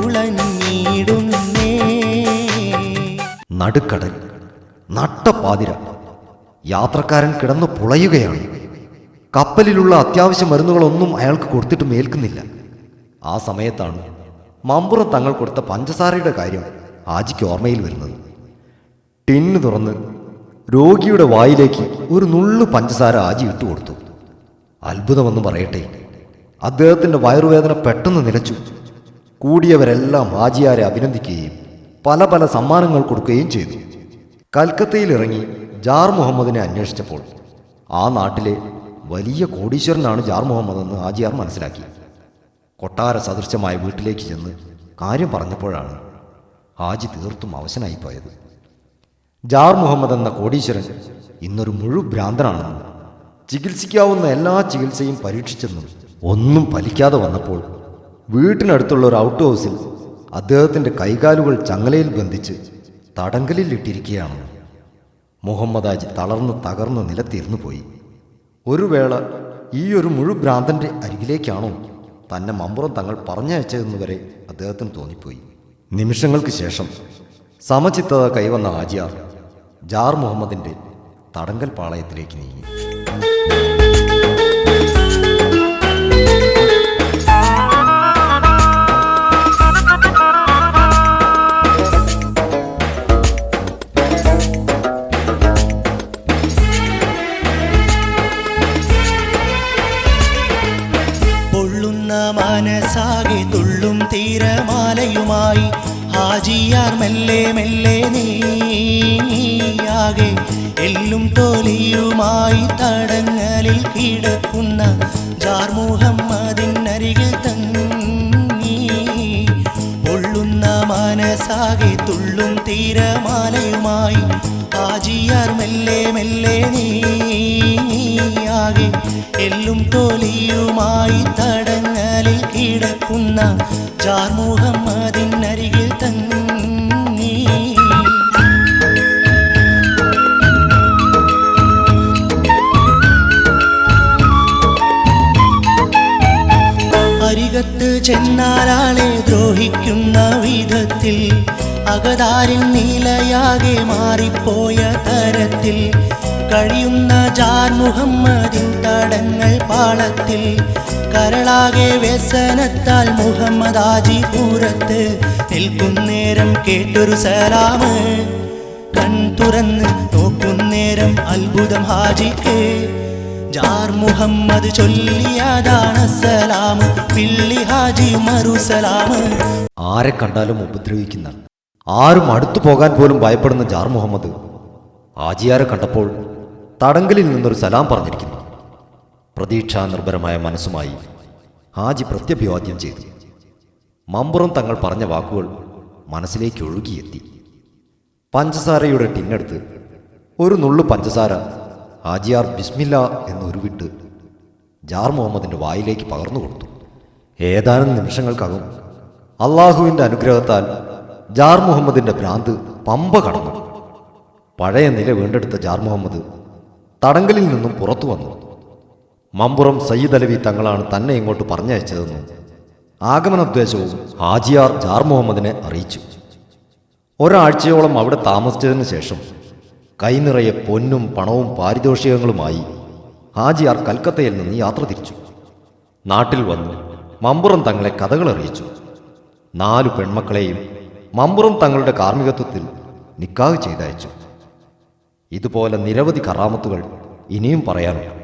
ഉളഞ്ഞിടുന്നേ. നടുക്കടൽ, നട്ടപ്പാതിര. യാത്രക്കാരൻ കിടന്നു പുളയുകയാണ്. കപ്പലിലുള്ള അത്യാവശ്യ മരുന്നുകളൊന്നും അയാൾക്ക് കൊടുത്തിട്ടും ഏൽക്കുന്നില്ല. ആ സമയത്താണ് മമ്പുറം തങ്ങൾ കൊടുത്ത പഞ്ചസാരയുടെ കാര്യം ഹാജിക്ക് ഓർമ്മയിൽ വരുന്നത്. ടിന്ന് തുറന്ന് രോഗിയുടെ വായിലേക്ക് ഒരു നുള്ളു പഞ്ചസാര ഹാജി ഇട്ടുകൊടുത്തു. അത്ഭുതമെന്ന് പറയട്ടെ, അദ്ദേഹത്തിൻ്റെ വയറുവേദന പെട്ടെന്ന് നിലച്ചു. കൂടിയവരെല്ലാം ഹാജിയാരെ അഭിനന്ദിക്കുകയും പല പല സമ്മാനങ്ങൾ കൊടുക്കുകയും ചെയ്തു. കൽക്കത്തയിൽ ഇറങ്ങി ജാർ മുഹമ്മദിനെ അന്വേഷിച്ചപ്പോൾ ആ നാട്ടിലെ വലിയ കോടീശ്വരനാണ് ജാർ മുഹമ്മദ് എന്ന് ഹാജിയാർ മനസ്സിലാക്കി. കൊട്ടാര സദൃശമായ വീട്ടിലേക്ക് ചെന്ന് കാര്യം പറഞ്ഞപ്പോഴാണ് ഹാജി തീർത്തും അവശനായിപ്പോയത്. ജാർ മുഹമ്മദ് എന്ന കോടീശ്വരൻ ഇന്നൊരു മുഴുഭ്രാന്തനാണെന്നും ചികിത്സിക്കാവുന്ന എല്ലാ ചികിത്സയും പരീക്ഷിച്ചെന്നും ഒന്നും ഫലിക്കാതെ വന്നപ്പോൾ വീട്ടിനടുത്തുള്ള ഒരു ഔട്ട് ഹൗസിൽ അദ്ദേഹത്തിൻ്റെ കൈകാലുകൾ ചങ്ങലയിൽ ബന്ധിച്ച് തടങ്കലിൽ ഇട്ടിരിക്കുകയാണെന്ന് മുഹമ്മദ് ഹാജി തളർന്ന് തകർന്ന് നിലത്തിരുന്നു പോയി. ഒരു വേള ഈ ഒരു മുഴുഭ്രാന്തൻ്റെ അരികിലേക്കാണോ തന്നെ മമ്പുറം തങ്ങൾ പറഞ്ഞയച്ചതെന്ന് വരെ അദ്ദേഹത്തിന് തോന്നിപ്പോയി. നിമിഷങ്ങൾക്ക് ശേഷം സമചിത്തത കൈവന്ന ഹാജിയാർ ജാർ മുഹമ്മദിൻ്റെ തടങ്കൽ പാളയത്തിലേക്ക് നീങ്ങി. മനസാകെ തുള്ളും തീരമാലയുമായി ഹാജിയാർ മെല്ലെ മെല്ലെ നീയാകെ എല്ലും തോലിയുമായി തടങ്ങലിൽ കിടക്കുന്ന ജാർ മുഹമ്മദിനരികിൽ തങ്ങി. പൊള്ളുന്ന മനസാകെ തുള്ളും തീരമാലയുമായി ഹാജിയാർ മെല്ലെ മെല്ലെ നീയാകെ എല്ലും തോലിയുമായി തടങ്ങലിൽ കിടക്കുന്ന ജാർ മുഹമ്മദിനരികിൽ തങ്ങി. അരികത്ത് ചെന്നാലാളെ ദ്രോഹിക്കുന്ന വിധത്തിൽ അകതാരിൽ നീലയാകെ മാറിപ്പോയ തരത്തിൽ കഴിയുന്ന ജാർ മുഹമ്മദിൻ തടങ്ങൾ പാളത്തിൽ കരളാകെ വ്യസനത്താൽ മുഹമ്മദ് ഹാജി പൂരത്ത് നിൽക്കുന്നേരം കേട്ടൊരു സലാമ്. കൺ തുറന്ന് നോക്കുന്നേരം അത്ഭുതം ഹാജിക്ക്. ജാർ മുഹമ്മദ് ചൊല്ലിയതാണ് സലാമ്, പിള്ളി ഹാജി മറുസലാമ്. ആരെ കണ്ടാലും ഉപദ്രവിക്കുന്ന, ആരും അടുത്തു പോകാൻ പോലും ഭയപ്പെടുന്ന ജാർ മുഹമ്മദ് ഹാജിയാരെ കണ്ടപ്പോൾ തടങ്കലിൽ നിന്നൊരു സലാം പറഞ്ഞിരിക്കുന്നു. പ്രതീക്ഷാ നിർഭരമായ മനസ്സുമായി ഹാജി പ്രത്യഭിവാദ്യം ചെയ്തു. മമ്പുറം തങ്ങൾ പറഞ്ഞ വാക്കുകൾ മനസ്സിലേക്ക് ഒഴുകിയെത്തി. പഞ്ചസാരയുടെ ടിന്നെടുത്ത് ഒരു നുള്ളു പഞ്ചസാര ഹാജിയാർ ബിസ്മില്ല എന്നൊരുവിട്ട് ജാർ മുഹമ്മദിൻ്റെ വായിലേക്ക് പകർന്നു കൊടുത്തു. ഏതാനും നിമിഷങ്ങൾക്കകം അള്ളാഹുവിൻ്റെ അനുഗ്രഹത്താൽ ജാർ മുഹമ്മദിൻ്റെ ഭ്രാന്ത് പമ്പ കടന്നു. പഴയ നില വീണ്ടെടുത്ത ജാർ മുഹമ്മദ് തടങ്കലിൽ നിന്നും പുറത്തു വന്നു. മമ്പുറം സയ്യിദ് അലവി തങ്ങളാണ് തന്നെ ഇങ്ങോട്ട് പറഞ്ഞയച്ചതെന്നും ആഗമനോദ്ദേശവും ഹാജിയാർ ജാർ മുഹമ്മദിനെ അറിയിച്ചു. ഒരാഴ്ചയോളം അവിടെ താമസിച്ചതിന് ശേഷം കൈനിറയെ പൊന്നും പണവും പാരിതോഷികങ്ങളുമായി ഹാജിയാർ കൽക്കത്തയിൽ നിന്ന് യാത്ര തിരിച്ചു. നാട്ടിൽ വന്ന് മമ്പുറം തങ്ങളെ കഥകൾ അറിയിച്ചു. 4 പെൺമക്കളെയും മമ്പുറം തങ്ങളുടെ കാർമ്മികത്വത്തിൽ നിക്കാഹ് ചെയ്തയച്ചു. ഇതുപോലെ നിരവധി കറാമത്തുകൾ ഇനിയും പറയാനുണ്ട്.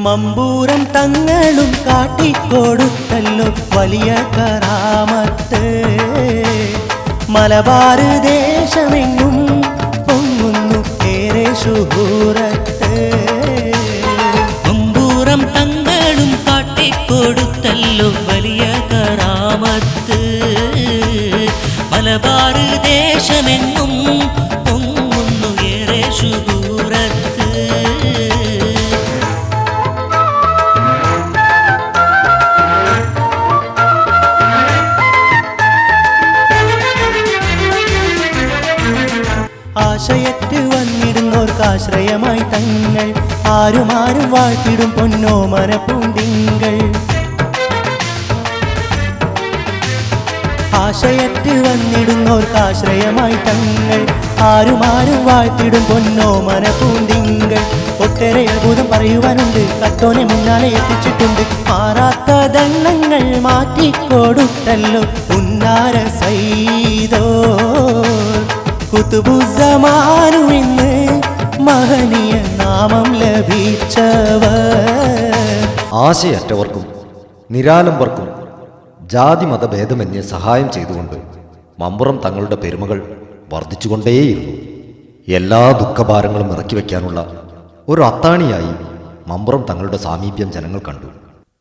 മമ്പൂരം തങ്ങളും കാട്ടിക്കൊടുത്തല്ലോ വലിയ കറാമത്ത്. മലബാർ ദേശമെങ്ങും പൊങ്ങുന്നു ഏറെ ശുഹൂറത്ത്. മമ്പൂരം തങ്ങളും കാട്ടിക്കൊടുത്തല്ലോ വലിയ കറാമത്ത്. മലബാർ ദേശമെങ്ങും പൊങ്ങുന്നു ഏറെ ശുഹൂറത്ത്. ആശയറ്റ് വന്നിടുന്നോർക്കാശ്രയമായി തങ്ങൾ ആരുമാരും വാഴ്ത്തിടും പൊന്നോമന പൂന്തിങ്കൾ. ആശയറ്റ് വന്നിടുന്നോർക്കാശ്രയമായി തങ്ങൾ, ആരുമാരും വാഴ്ത്തിടും പൊന്നോമന പൂന്തിങ്കൾ. ഒട്ടേറെ അത്ഭുതം പറയുവാനുണ്ട്, കത്തോനെ മുന്നാലെ എത്തിച്ചിട്ടുണ്ട്. മാറാത്ത ദണ്ണങ്ങൾ മാറ്റിക്കൊടുത്തല്ലോ ഉന്നാര സൈദോ കുതുബുസ്സമാനു ഇന്ന് മഹനീയ നാമം ലഭിച്ചവർ. ആശയറ്റവർക്കും നിരാലംബർക്കും ജാതി മതഭേദമന്യേ സഹായം ചെയ്തുകൊണ്ട് മമ്പുറം തങ്ങളുടെ പെരുമകൾ വർദ്ധിച്ചുകൊണ്ടേയിരുന്നു. എല്ലാ ദുഃഖഭാരങ്ങളും ഇറക്കി വയ്ക്കാനുള്ള ഒരു അത്താണിയായി മമ്പുറം തങ്ങളുടെ സാമീപ്യം ജനങ്ങൾ കണ്ടു.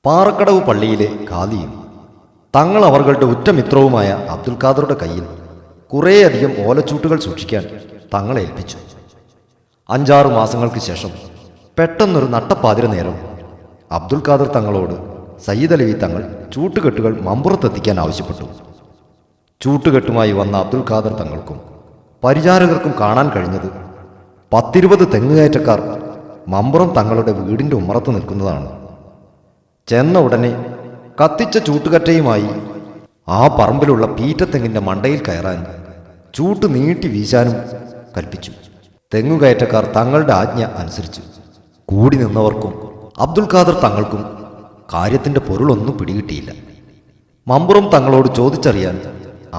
പാറക്കടവ് പള്ളിയിലെ ഖാദിയും തങ്ങൾ അവരുടെ ഉറ്റമിത്രവുമായ അബ്ദുൽ ഖാദറുടെ കയ്യിൽ കുറേയധികം ഓലച്ചൂട്ടുകൾ സൂക്ഷിക്കാൻ തങ്ങളെ ഏൽപ്പിച്ചു. 5-6 മാസങ്ങൾക്ക് ശേഷം പെട്ടെന്നൊരു നട്ടപ്പാതിര നേരം അബ്ദുൽ ഖാദർ തങ്ങളോട് സയ്യിദ് അലവി തങ്ങൾ ചൂട്ടുകെട്ടുകൾ മമ്പുറത്തെത്തിക്കാൻ ആവശ്യപ്പെട്ടു. ചൂട്ടുകെട്ടുമായി വന്ന അബ്ദുൽ ഖാദർ തങ്ങൾക്കും പരിചാരകർക്കും കാണാൻ കഴിഞ്ഞത് 10-20 തെങ്ങുകയറ്റക്കാർ മമ്പുറം തങ്ങളുടെ വീടിൻ്റെ ഉമ്മറത്ത് നിൽക്കുന്നതാണ്. ചെന്ന ഉടനെ കത്തിച്ച ചൂട്ടുകറ്റയുമായി ആ പറമ്പിലുള്ള പീറ്റത്തെങ്ങിൻ്റെ മണ്ടയിൽ കയറാൻ ചൂട്ട് നീട്ടി വീശാനും കൽപ്പിച്ചു. തെങ്ങുകയറ്റക്കാർ തങ്ങളുടെ ആജ്ഞ അനുസരിച്ചു. കൂടി നിന്നവർക്കും അബ്ദുൽ ഖാദർ തങ്ങൾക്കും കാര്യത്തിൻ്റെ പൊരുളൊന്നും പിടികിട്ടിയില്ല. മമ്പുറം തങ്ങളോട് ചോദിച്ചറിയാൻ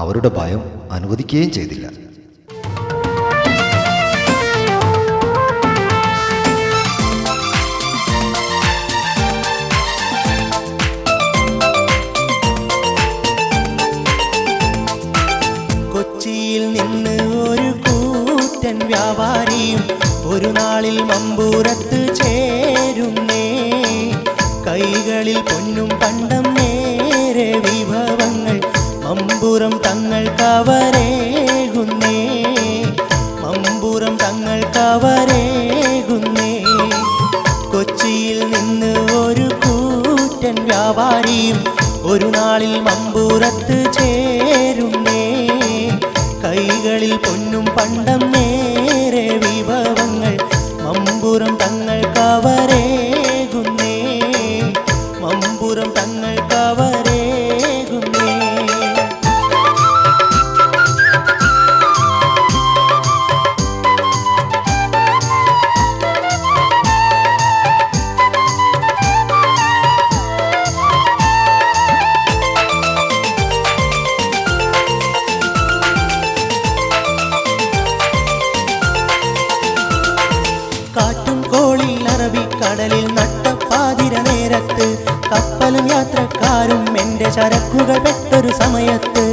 അവരുടെ ഭയം അനുവദിക്കുകയും ചെയ്തില്ല. കൊച്ചിയിൽ നിന്ന് ഒരു കൂറ്റൻ വ്യാപാരിയും ഒരു നാളിൽ മമ്പൂരത്ത് ചേരുന്നേ. കൈകളിൽ പൊന്നും പണ്ടം നേരെ വിഭവങ്ങൾ മമ്പുറം തങ്ങൾക്കവരേകുന്നേ. മമ്പുറം തങ്ങൾക്കവരേകുന്നേ. കൊച്ചിയിൽ നിന്ന് ഒരു കൂറ്റൻ വ്യാപാരിയും ഒരു നാളിൽ മമ്പൂരത്ത് ചേരുന്നേ. കൈകളിൽ പൊന്നും പണ്ടം നേരെ വിഭവങ്ങൾ മമ്പുറം തങ്ങൾക്കവരേകുന്നേ. മമ്പുറം തങ്ങൾക്കവരേകുന്നേ. കാറ്റും കോളിൽ അറബിക്കടലിൽ നട്ടപ്പാതിര നേരത്ത് കപ്പലും യാത്രക്കാരും എൻ്റെ ചരക്കുകൾ പെട്ടൊരു സമയത്ത്.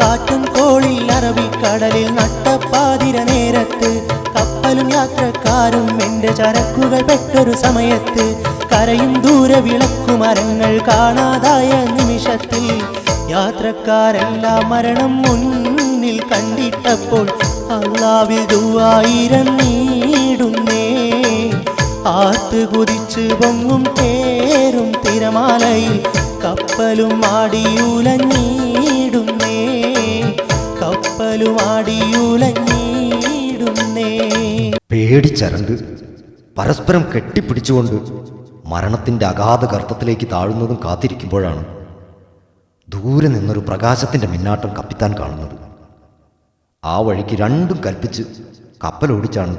കാറ്റും കോളിൽ അറബിക്കടലിൽ നട്ടപ്പാതിര നേരത്ത് കപ്പലും യാത്രക്കാരും എൻ്റെ ചരക്കുകൾ പെട്ടൊരു സമയത്ത്. കരയും ദൂരെ വിളക്കുമരങ്ങൾ കാണാതായ നിമിഷത്തിൽ യാത്രക്കാരെല്ലാം മരണം മുന്നിൽ കണ്ടിട്ടപ്പോൾ അല്ലാഹുവിൽ ദുആയിരം നീടുന്നേ. ആത്ത് കുതിച്ച് പൊങ്ങും തേരും തിരമാലയിൽ കപ്പലും ആടിയുലഞ്ഞിടുന്നേ. കപ്പലും ആടിയുലഞ്ഞിടുന്നേ. പേടിച്ചരണ്ട് പരസ്പരം കെട്ടിപ്പിടിച്ചുകൊണ്ട് മരണത്തിൻ്റെ അഗാധ ഗർത്തത്തിലേക്ക് താഴുന്നതും കാത്തിരിക്കുമ്പോഴാണ് ദൂരെ നിന്നൊരു പ്രകാശത്തിൻ്റെ മിന്നാട്ടം കപ്പിത്താൻ കാണുന്നത്. ആ വഴിക്ക് രണ്ടും കൽപ്പിച്ച് കപ്പലോടിച്ചാണ്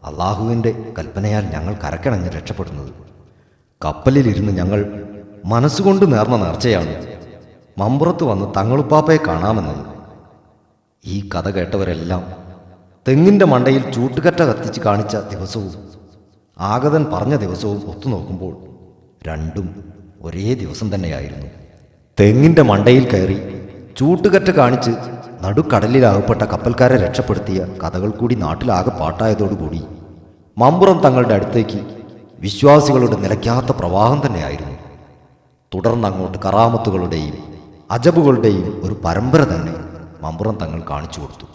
അള്ളാഹുവിൻ്റെ കൽപ്പനയാൽ ഞങ്ങൾ കരക്കണഞ്ഞ് രക്ഷപ്പെടുന്നത്. കപ്പലിലിരുന്ന് ഞങ്ങൾ മനസ്സുകൊണ്ട് നേർന്ന നേർച്ചയാണ് മമ്പുറത്ത് വന്ന് തങ്ങളുപ്പാപ്പയെ കാണാമെന്നത്. ഈ കഥ കേട്ടവരെല്ലാം തെങ്ങിൻ്റെ മണ്ടയിൽ ചൂട്ടുകറ്റ കത്തിച്ച് കാണിച്ച ദിവസവും ആഗതൻ പറഞ്ഞ ദിവസവും ഒത്തുനോക്കുമ്പോൾ രണ്ടും ഒരേ ദിവസം തന്നെയായിരുന്നു. തെങ്ങിൻ്റെ മണ്ടയിൽ കയറി ചൂട്ടുകറ്റ കാണിച്ച് നടുക്കടലിലാകപ്പെട്ട കപ്പൽക്കാരെ രക്ഷപ്പെടുത്തിയ കഥകൾ കൂടി നാട്ടിലാകെ പാട്ടായതോടുകൂടി മമ്പുറം തങ്ങളുടെ അടുത്തേക്ക് വിശ്വാസികളുടെ നിലയ്ക്കാത്ത പ്രവാഹം തന്നെയായിരുന്നു. തുടർന്ന് അങ്ങോട്ട് കറാമത്തുകളുടെയും അജബുകളുടെയും ഒരു പരമ്പര തന്നെ മമ്പുറം തങ്ങൾ കാണിച്ചു കൊടുത്തു.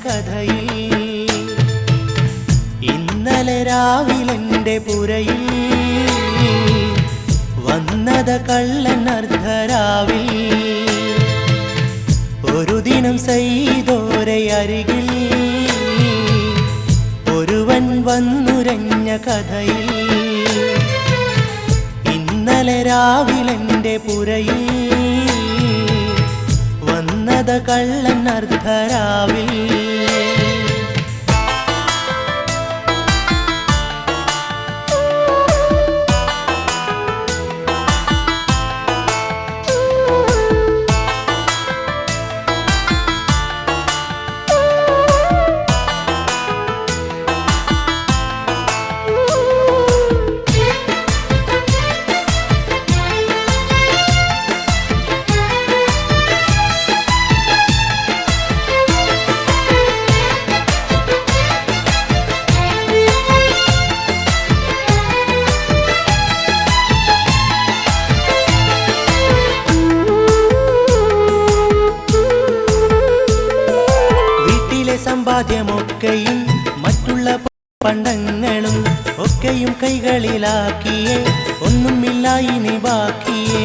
കഥയിൽ ഇന്നലെ രാവിലെന്റെ പുരയിൽ വന്നത് കള്ളൻ അർദ്ധരാവിൽ ഒരു ദിനം ചെയ്തോരെ അരികിൽ ഒരുവൻ വന്നുരഞ്ഞ കഥയിൽ ഇന്നലെ രാവിലെന്റെ പുരയിൽ വന്നത് കള്ളൻ അർദ്ധരാവിൽ സമ്പാദ്യമൊക്കെയും മറ്റുള്ള പണ്ടങ്ങളും ഒക്കെയും കൈകളിലാക്കിയേ ഒന്നുമില്ല ഇനി ബാക്കിയേ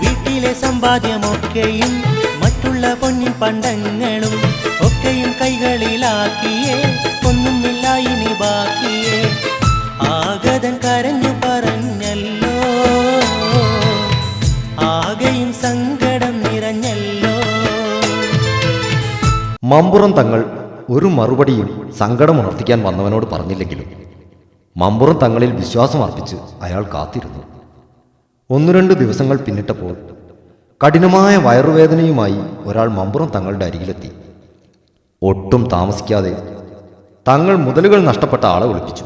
വീട്ടിലെ സമ്പാദ്യമൊക്കെയും മറ്റുള്ള പൊന്നിൻ പണ്ടങ്ങളും ഒക്കെയും കൈകളിലാക്കിയേ ഒന്നുമില്ല ഇനി ബാക്കിയേ ആഗതൻ കരഞ്ഞു പറഞ്ഞല്ലോ ആകെയും സങ്കടം നിറഞ്ഞല്ലോ. മമ്പുറം തങ്ങൾ ഒരു മറുപടിയും സങ്കടമുണർത്തിക്കാൻ വന്നവനോട് പറഞ്ഞില്ലെങ്കിലും മമ്പുറം തങ്ങളിൽ വിശ്വാസം അർപ്പിച്ച് അയാൾ കാത്തിരുന്നു. 1-2 ദിവസങ്ങൾ പിന്നിട്ടപ്പോൾ കഠിനമായ വയറുവേദനയുമായി ഒരാൾ മമ്പുറം തങ്ങളുടെ അരികിലെത്തി. ഒട്ടും താമസിക്കാതെ തങ്ങൾ മുതലുകൾ നഷ്ടപ്പെട്ട ആളെ വിളിപ്പിച്ചു.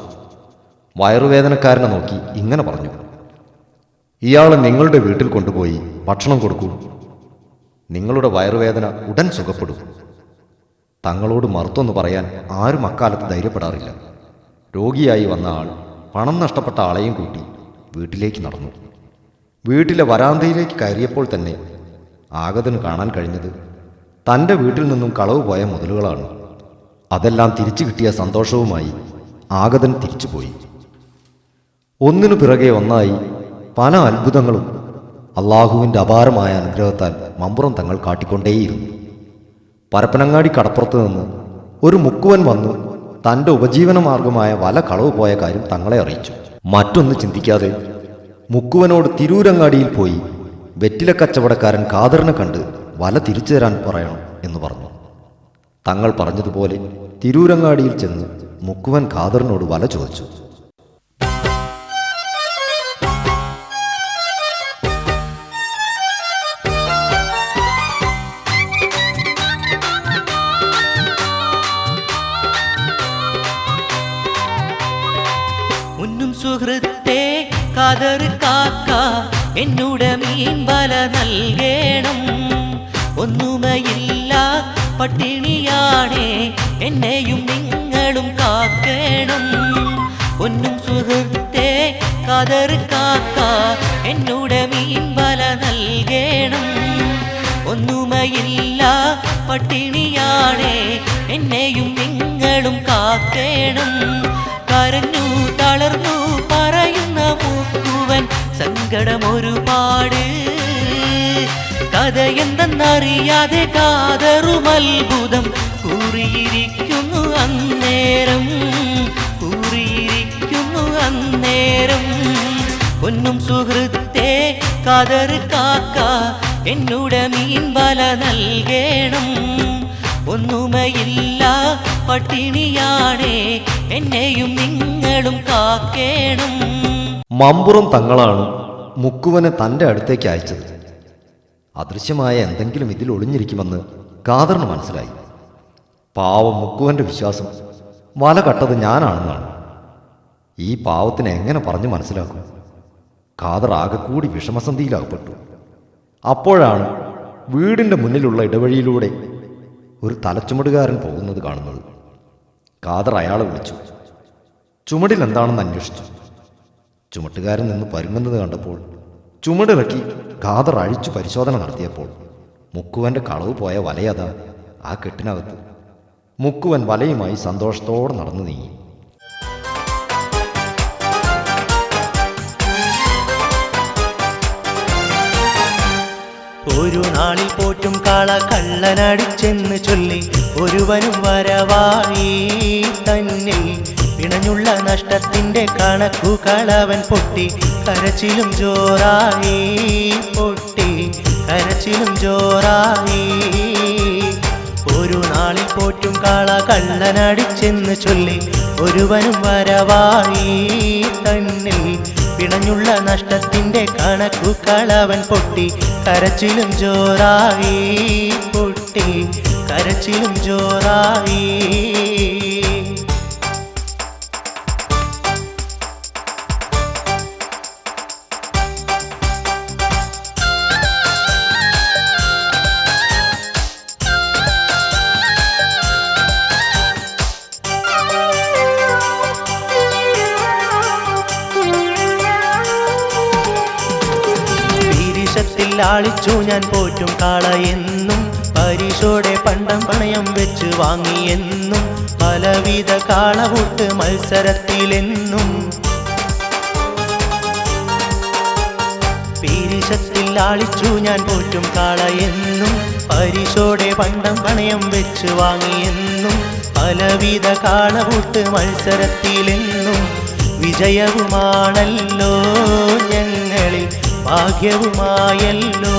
വയറുവേദനക്കാരനെ നോക്കി ഇങ്ങനെ പറഞ്ഞു: ഇയാളെ നിങ്ങളുടെ വീട്ടിൽ കൊണ്ടുപോയി ഭക്ഷണം കൊടുക്കൂ. നിങ്ങളുടെ വയറുവേദന ഉടൻ സുഖപ്പെടും. തങ്ങളോട് മറുത്തൊന്ന് പറയാൻ ആരും അക്കാലത്ത് ധൈര്യപ്പെടാറില്ല. രോഗിയായി വന്ന ആൾ പണം നഷ്ടപ്പെട്ട ആളെയും കൂട്ടി വീട്ടിലേക്ക് നടന്നു. വീട്ടിലെ വരാന്തയിലേക്ക് കയറിയപ്പോൾ തന്നെ ആഗതന് കാണാൻ കഴിഞ്ഞത് തൻ്റെ വീട്ടിൽ നിന്നും കളവ് പോയ മുതലുകളാണ്. അതെല്ലാം തിരിച്ചു കിട്ടിയ സന്തോഷവുമായി ആഗതൻ തിരിച്ചുപോയി. ഒന്നിനു പിറകെ ഒന്നായി പല അത്ഭുതങ്ങളും അള്ളാഹുവിൻ്റെ അപാരമായ അനുഗ്രഹത്താൽ മമ്പുറം തങ്ങൾ കാട്ടിക്കൊണ്ടേയിരുന്നു. പരപ്പനങ്ങാടി കടപ്പുറത്ത് നിന്ന് ഒരു മുക്കുവൻ വന്നു തൻ്റെ ഉപജീവന മാർഗമായ വല കളവ് പോയ കാര്യം തങ്ങളെ അറിയിച്ചു. മറ്റൊന്ന് ചിന്തിക്കാതെ മുക്കുവനോട് തിരൂരങ്ങാടിയിൽ പോയി വെറ്റില കച്ചവടക്കാരൻ ഖാദറിനെ കണ്ട് വല തിരിച്ചു തരാൻ പറയണം എന്ന് പറഞ്ഞു. തങ്ങൾ പറഞ്ഞതുപോലെ തിരൂരങ്ങാടിയിൽ ചെന്ന് മുക്കുവൻ ഖാദറിനോട് വല ചോദിച്ചു. സുഹൃത്തെ ഖാദർ കാക്ക എന്നോട് മീൻ വല നൽകേണം. ഒന്നുമയില്ല പട്ടിണിയാണേ എന്നെയും നിങ്ങളും കാക്കേണം. ഒന്നും സുഹൃത്തെ ഖാദർ കാക്ക എന്നോട് മീൻ വല നൽകേണം. ഒന്നുമയില്ല പട്ടിണിയാണേ എന്നെയും നിങ്ങളും കാക്കേണം. കരഞ്ഞു തളർന്നു പറയുന്ന മുക്കുവൻ സങ്കടം ഒരുപാട്. കഥ എന്തെന്നറിയാതെ ഖാദറും അത്ഭുതം കൂറിയിരിക്കുന്നു അന്നേരം, കൂറിയിരിക്കുന്നു അന്നേരം. ഒന്നും സുഹൃത്തെ ഖാദർ കാക്ക എന്നോട് മീൻ വല നൽകേണം. ഒന്നുമയില്ല പട്ടിണിയാണേ എന്നെയും നിങ്ങളും കാക്കേണം. മമ്പുറം തങ്ങളാണ് മുക്കുവനെ തൻ്റെ അടുത്തേക്ക് അയച്ചത്. അദൃശ്യമായ എന്തെങ്കിലും ഇതിൽ ഒളിഞ്ഞിരിക്കുമെന്ന് ഖാദറിന് മനസ്സിലായി. പാവം മുക്കുവൻ്റെ വിശ്വാസം വല കട്ടത് ഞാനാണെന്നാണ്. ഈ പാവത്തിന് എങ്ങനെ പറഞ്ഞു മനസ്സിലാക്കും? ഖാദർ ആകെ കൂടി വിഷമസന്ധിയിലാകപ്പെട്ടു. അപ്പോഴാണ് വീടിൻ്റെ മുന്നിലുള്ള ഇടവഴിയിലൂടെ ഒരു തലച്ചുമടുകാരൻ പോകുന്നത് കാണുന്നത്. ഖാദർ അയാളെ വിളിച്ചു. ചുമടിൽ എന്താണെന്ന് അന്വേഷിച്ചു. ചുമട്ടുകാരൻ നിന്ന് പരുങ്ങുന്നത് കണ്ടപ്പോൾ ചുമടിറക്കി ഖാദർ അഴിച്ചു പരിശോധന നടത്തിയപ്പോൾ മുക്കുവൻ്റെ കളവ് പോയ വലയതാ ആ കെട്ടിനകത്ത്. മുക്കുവൻ വലയുമായി സന്തോഷത്തോടെ നടന്നു നീങ്ങി. ഒരു നാളിൽ പോറ്റും കാള കള്ളനടിച്ചെന്ന് ചൊല്ലി ഒരുവനും വരവായി തന്നിൽ പിണഞ്ഞുള്ള നഷ്ടത്തിന്റെ കണക്കു കളവൻ പൊട്ടി കരച്ചിലും ജോറായി പൊട്ടി കരച്ചിലും ജോറായി. ഒരു നാളിൽ പോറ്റും കാള കള്ളനടിച്ചെന്ന് ചൊല്ലി ഒരുവനും വരവായി തന്നിൽ പിണഞ്ഞുള്ള നഷ്ടത്തിന്റെ കണക്കു കളവൻ പൊട്ടി കരച്ചിലും ജോറായി പൊട്ടി കരച്ചിലും ജോറായി. ാളിച്ചു ഞാൻ പോറ്റും കാള എന്നും പരീക്ഷോടെ പണ്ടം പണയം വെച്ച് വാങ്ങിയെന്നും പലവിധ കാളവൂട്ട് മത്സരത്തിലെന്നും പീരിശത്തിൽ ലാളിച്ചു ഞാൻ പോറ്റും കാള എന്നും പരീക്ഷോടെ പണ്ടം പണയം വെച്ച് വാങ്ങിയെന്നും പലവിധ കാളവൂട്ട് മത്സരത്തിലെന്നും വിജയവുമാണല്ലോ ഞങ്ങളിൽ ഭാഗ്യവുമായല്ലോ.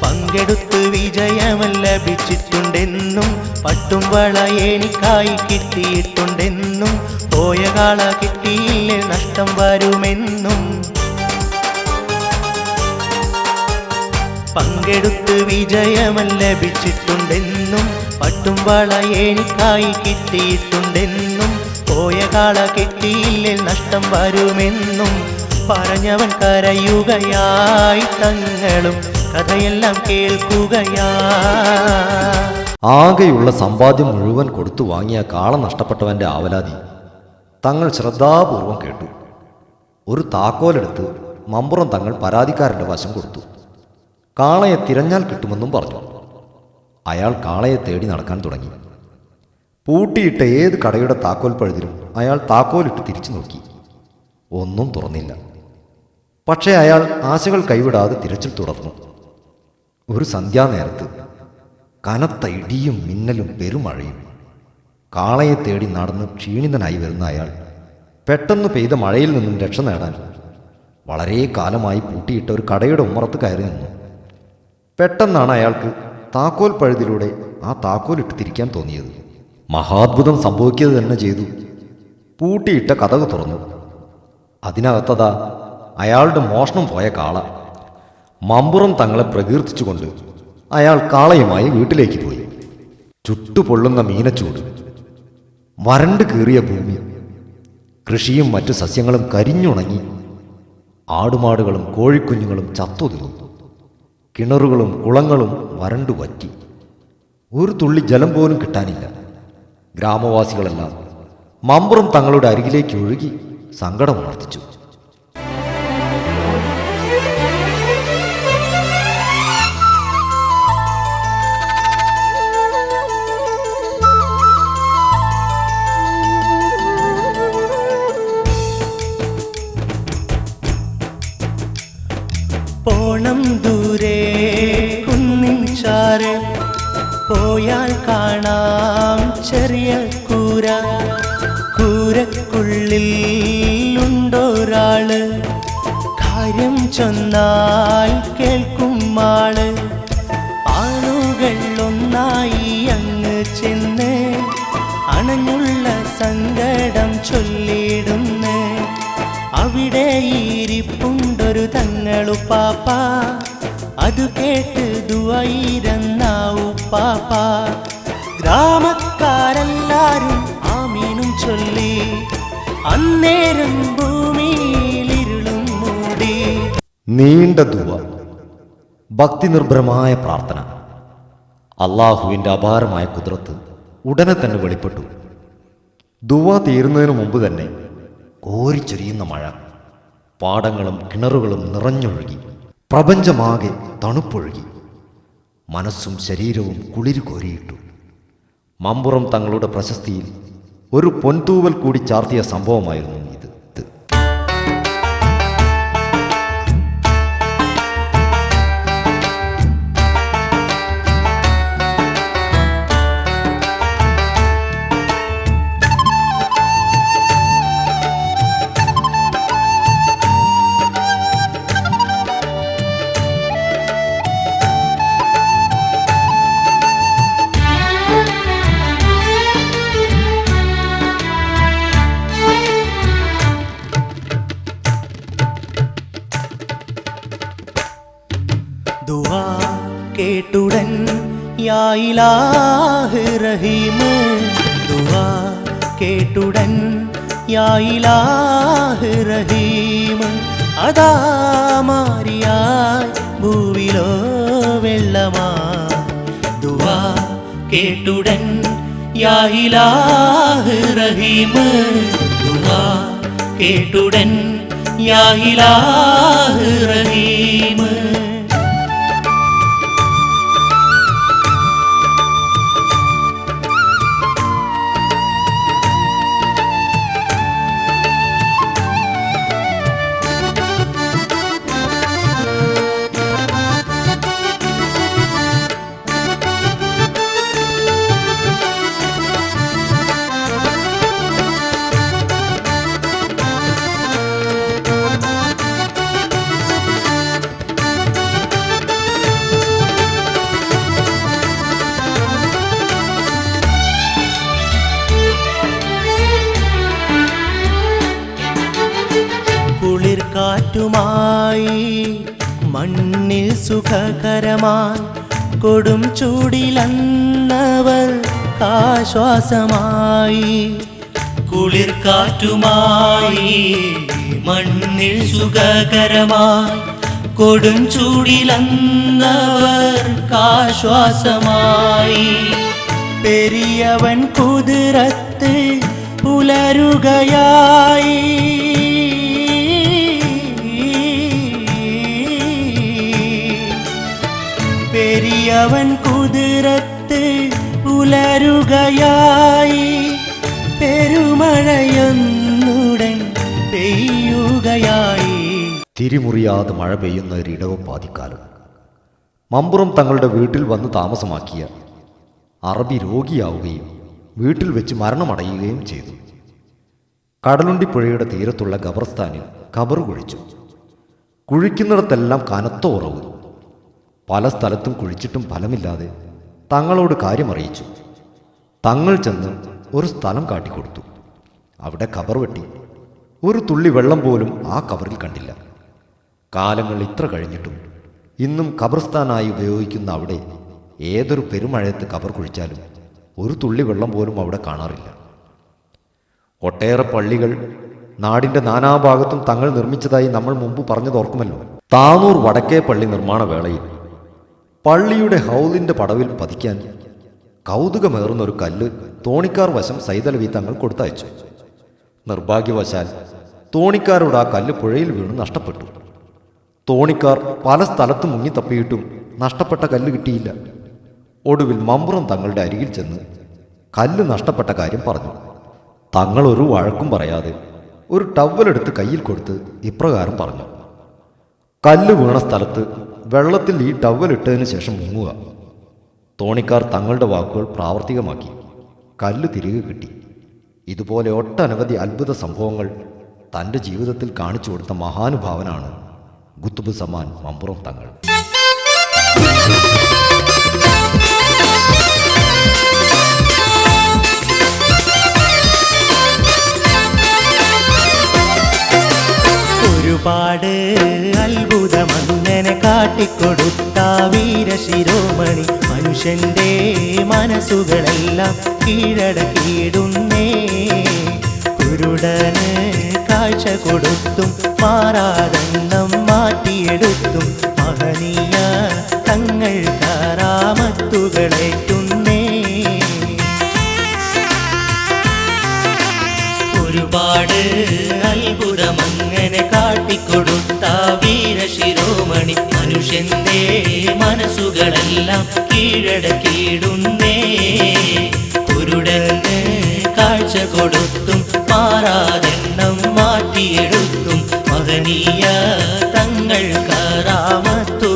പങ്കെടുത്ത് വിജയം ലഭിച്ചിട്ടുണ്ടെന്നും പട്ടും വള എനിക്കായി കിട്ടിയിട്ടുണ്ടെന്നും പോയ കാള കിട്ടിയില്ലേ നഷ്ടം വരുമെന്നും. പങ്കെടുത്ത് വിജയം ലഭിച്ചിട്ടുണ്ടെന്നും പട്ടും വള എനിക്കായി കിട്ടിയിട്ടുണ്ടെന്നും പോയ കാള കിട്ടിയില്ലേ നഷ്ടം വരുമെന്നും പറഞ്ഞവൻ കരയുകയായി തങ്ങളും കഥയെല്ലാം കേൾക്കുകയാ. ആകെയുള്ള സമ്പാദ്യം മുഴുവൻ കൊടുത്തു വാങ്ങിയ കാള നഷ്ടപ്പെട്ടവൻ്റെ ആവലാതി തങ്ങൾ ശ്രദ്ധാപൂർവം കേട്ടു. ഒരു താക്കോലെടുത്ത് മമ്പുറം തങ്ങൾ പരാതിക്കാരൻ്റെ വശം കൊടുത്തു. കാളയെ തിരഞ്ഞാൽ കിട്ടുമെന്നും പറഞ്ഞു. അയാൾ കാളയെ തേടി നടക്കാൻ തുടങ്ങി. പൂട്ടിയിട്ട ഏത് കടയുടെ താക്കോൽ പഴുതിലും അയാൾ താക്കോലിട്ട് തിരിച്ചു നോക്കി. ഒന്നും തുറന്നില്ല. പക്ഷേ അയാൾ ആശകൾ കൈവിടാതെ തിരച്ചിൽ തുടർന്നു. ഒരു സന്ധ്യാനേരത്ത് കനത്ത ഇടിയും മിന്നലും പെരുമഴയും. കാളയെ തേടി നടന്ന് ക്ഷീണിതനായി വരുന്ന അയാൾ പെട്ടെന്ന് പെയ്ത മഴയിൽ നിന്നും രക്ഷ നേടാൻ വളരെ കാലമായി പൂട്ടിയിട്ട ഒരു കടയുടെ ഉമ്മറത്ത് കയറി നിന്നു. പെട്ടെന്നാണ് അയാൾക്ക് താക്കോൽ പഴുതിലൂടെ ആ താക്കോലിട്ട് തിരിക്കാൻ തോന്നിയത്. മഹാത്ഭുതം സംഭവിക്കുക തന്നെ ചെയ്തു. പൂട്ടിയിട്ട കതക് തുറന്നു. അതിനകത്തതാ അയാളുടെ മോഷണം പോയ കാള. മമ്പുറം തങ്ങളെ പ്രകീർത്തിച്ചുകൊണ്ട് അയാൾ കാളയുമായി വീട്ടിലേക്ക് പോയി. ചുട്ടുപൊള്ളുന്ന മീനച്ചൂട്, വരണ്ട് കീറിയ ഭൂമി, കൃഷിയും മറ്റു സസ്യങ്ങളും കരിഞ്ഞുണങ്ങി. ആടുമാടുകളും കോഴിക്കുഞ്ഞുങ്ങളും ചത്തൊതുങ്ങി. കിണറുകളും കുളങ്ങളും വരണ്ടു വറ്റി. ഒരു തുള്ളി ജലം പോലും കിട്ടാനില്ല. ഗ്രാമവാസികളെല്ലാം മമ്പുറം തങ്ങളുടെ അരികിലേക്ക് ഒഴുകി സങ്കടമുണർത്തിച്ചു. പോണം ദൂരെ കുന്നിൻ ചാരെ പോയാൽ കാണാം ചെറിയ കൂര. കൂരക്കുള്ളിൽ ഉണ്ടൊരാള് കാര്യം ചൊന്നാൽ കേൾക്കും ആള്. ആളുകൾ ഒന്നായി അങ്ങ് ചെന്ന് അണഞ്ഞുള്ള സങ്കടം ചൊല്ലിടുന്ന്. അവിടെ ഇരിപ്പുണ്ടൊരു തങ്ങളുപ്പാപ്പ, അതു കേട്ട് ദുആയിരുന്നാവുപ്പാപ്പ. ഗ്രാമക്കാരെല്ലാരും ആമീനും ചൊല്ലി. അന്നേരം ഭൂമിയിലിരുളും മൂടി. നീണ്ട ദുആ, ഭക്തി നിർഭരമായ പ്രാർത്ഥന. അള്ളാഹുവിൻ്റെ അപാരമായ കുദ്റത്ത് ഉടനെ തന്നെ വെളിപ്പെട്ടു. ദുആ തീരുന്നതിനു മുമ്പ് തന്നെ കോരിച്ചൊരിയുന്ന മഴ, പാടങ്ങളും കിണറുകളും നിറഞ്ഞൊഴുകി. പ്രപഞ്ചമാകെ തണുപ്പൊഴുകി. മനസ്സും ശരീരവും കുളിര് കോരിയിട്ടു. മമ്പുറം തങ്ങളുടെ പ്രശസ്തിയിൽ ഒരു പൊൻതൂവൽ കൂടി ചാർത്തിയ സംഭവമായിരുന്നു ഇത്. ദുആ കേട്ടുടൻ യാ ഇലാഹ് റഹീം, ദുആ കേട്ടുടൻ യാ ഇലാഹ് റഹീം. അതാ മാറിയായി ഭൂവിലോ വെള്ളമായി. ദുആ കേട്ടുടൻ യാ ഇലാഹ് റഹീം, ദുആ കേട്ടുടൻ യാ ഇലാഹ് റഹീം. കാറ്റുമായി മണ്ണിൽ സുഖകരമായി കൊടും ചൂടിലന്നവർ ആശ്വാസമായി. കുളിർ കാറ്റുമായി മണ്ണിൽ സുഖകരമായി കൊടും ചൂടിലന്നവർക്കാശ്വാസമായി. പെരിയവൻ കുതിരത്ത് പുലരുകയായി. പെരിയവൻ കുതിരത്ത് പുലരുകയായി. പെരുമഴയൊന്നുടൻ പെയ്യുകയായി. തിരിമുറിയാതെ മഴ പെയ്യുന്ന ഒരു ഇടവപ്പാതിക്കാലം. മമ്പുറം തങ്ങളുടെ വീട്ടിൽ വന്ന് താമസമാക്കിയ അറബി രോഗിയാവുകയും വീട്ടിൽ വെച്ച് മരണമടയുകയും ചെയ്തു. കടലുണ്ടിപ്പുഴയുടെ തീരത്തുള്ള ഖബർസ്ഥാനിൽ ഖബർ കുഴിച്ചു. കുഴിക്കുന്നിടത്തെല്ലാം കനത്ത ഉറവ്. പല സ്ഥലത്തും കുഴിച്ചിട്ടും ഫലമില്ലാതെ തങ്ങളോട് കാര്യമറിയിച്ചു. തങ്ങൾ ചെന്ന് ഒരു സ്ഥലം കാട്ടിക്കൊടുത്തു. അവിടെ ഖബർ വെട്ടി. ഒരു തുള്ളി വെള്ളം പോലും ആ ഖബറിൽ കണ്ടില്ല. കാലങ്ങൾ ഇത്ര കഴിഞ്ഞിട്ടും ഇന്നും ഖബർസ്ഥാനായി ഉപയോഗിക്കുന്ന അവിടെ ഏതൊരു പെരുമഴയത്ത് ഖബർ കുഴിച്ചാലും ഒരു തുള്ളി വെള്ളം പോലും അവിടെ കാണാറില്ല. ഒട്ടേറെ പള്ളികൾ നാടിൻ്റെ നാനാഭാഗത്തും തങ്ങൾ നിർമ്മിച്ചതായി നമ്മൾ മുമ്പ് പറഞ്ഞത് ഓർക്കുമല്ലോ. താനൂർ വടക്കേ പള്ളി നിർമ്മാണ വേളയിൽ പള്ളിയുടെ ഹൗലിൻ്റെ പടവിൽ പതിക്കാൻ കൗതുകമേറുന്നൊരു കല്ല് തോണിക്കാർ വശം സൈതലവി തങ്ങൾ കൊടുത്തയച്ചു. നിർഭാഗ്യവശാൽ തോണിക്കാരോട് ആ കല്ല് പുഴയിൽ വീണ് നഷ്ടപ്പെട്ടു. തോണിക്കാർ പല സ്ഥലത്തും മുങ്ങിത്തപ്പിയിട്ടും നഷ്ടപ്പെട്ട കല്ല് കിട്ടിയില്ല. ഒടുവിൽ മമ്പുറം തങ്ങളുടെ അരികിൽ ചെന്ന് കല്ല് നഷ്ടപ്പെട്ട കാര്യം പറഞ്ഞു. തങ്ങൾ ഒരു വഴക്കും പറയാതെ ഒരു ടവലെടുത്ത് കയ്യിൽ കൊടുത്ത് ഇപ്രകാരം പറഞ്ഞു: കല്ല് വീണ സ്ഥലത്ത് വെള്ളത്തിൽ ഈ ടവലിട്ടതിന് ശേഷം മുങ്ങുക. തോണിക്കാർ തങ്ങളുടെ വാക്കുകൾ പ്രാവർത്തികമാക്കി. കല്ല് തിരികെ കിട്ടി. ഇതുപോലെ ഒട്ടനവധി അത്ഭുത സംഭവങ്ങൾ തൻ്റെ ജീവിതത്തിൽ കാണിച്ചു കൊടുത്ത മഹാനുഭാവനാണ് ഖുത്ബ് സമാൻ മമ്പുറം തങ്ങൾ. ഒരുപാട് അത്ഭുതമങ്ങനെ കാട്ടിക്കൊടുത്ത വീരശിരോമണി മനുഷ്യന്റെ മനസ്സുകളെല്ലാം കീഴടക്കിയിടുന്നേ. കുരുടന് കാഴ്ച കൊടുത്തും മാറാതെണ്ണം മാറ്റിയെടുത്തും മഹനീയ തങ്ങൾ കറാമത്തുകളേറ്റുന്നേ. ഒരുപാട് അത്ഭുതമങ്ങനെ കാട്ടിക്കൊടുത്ത വീരശിരോമണി കീഴടക്കിയിടുന്നേ. കുരുടന് കാഴ്ച കൊടുത്തും മാറാതെണ്ണം മാറ്റിയെടുത്തും മഹനീയ തങ്ങൾ കറാമത്തുകളേറ്റുന്നേ.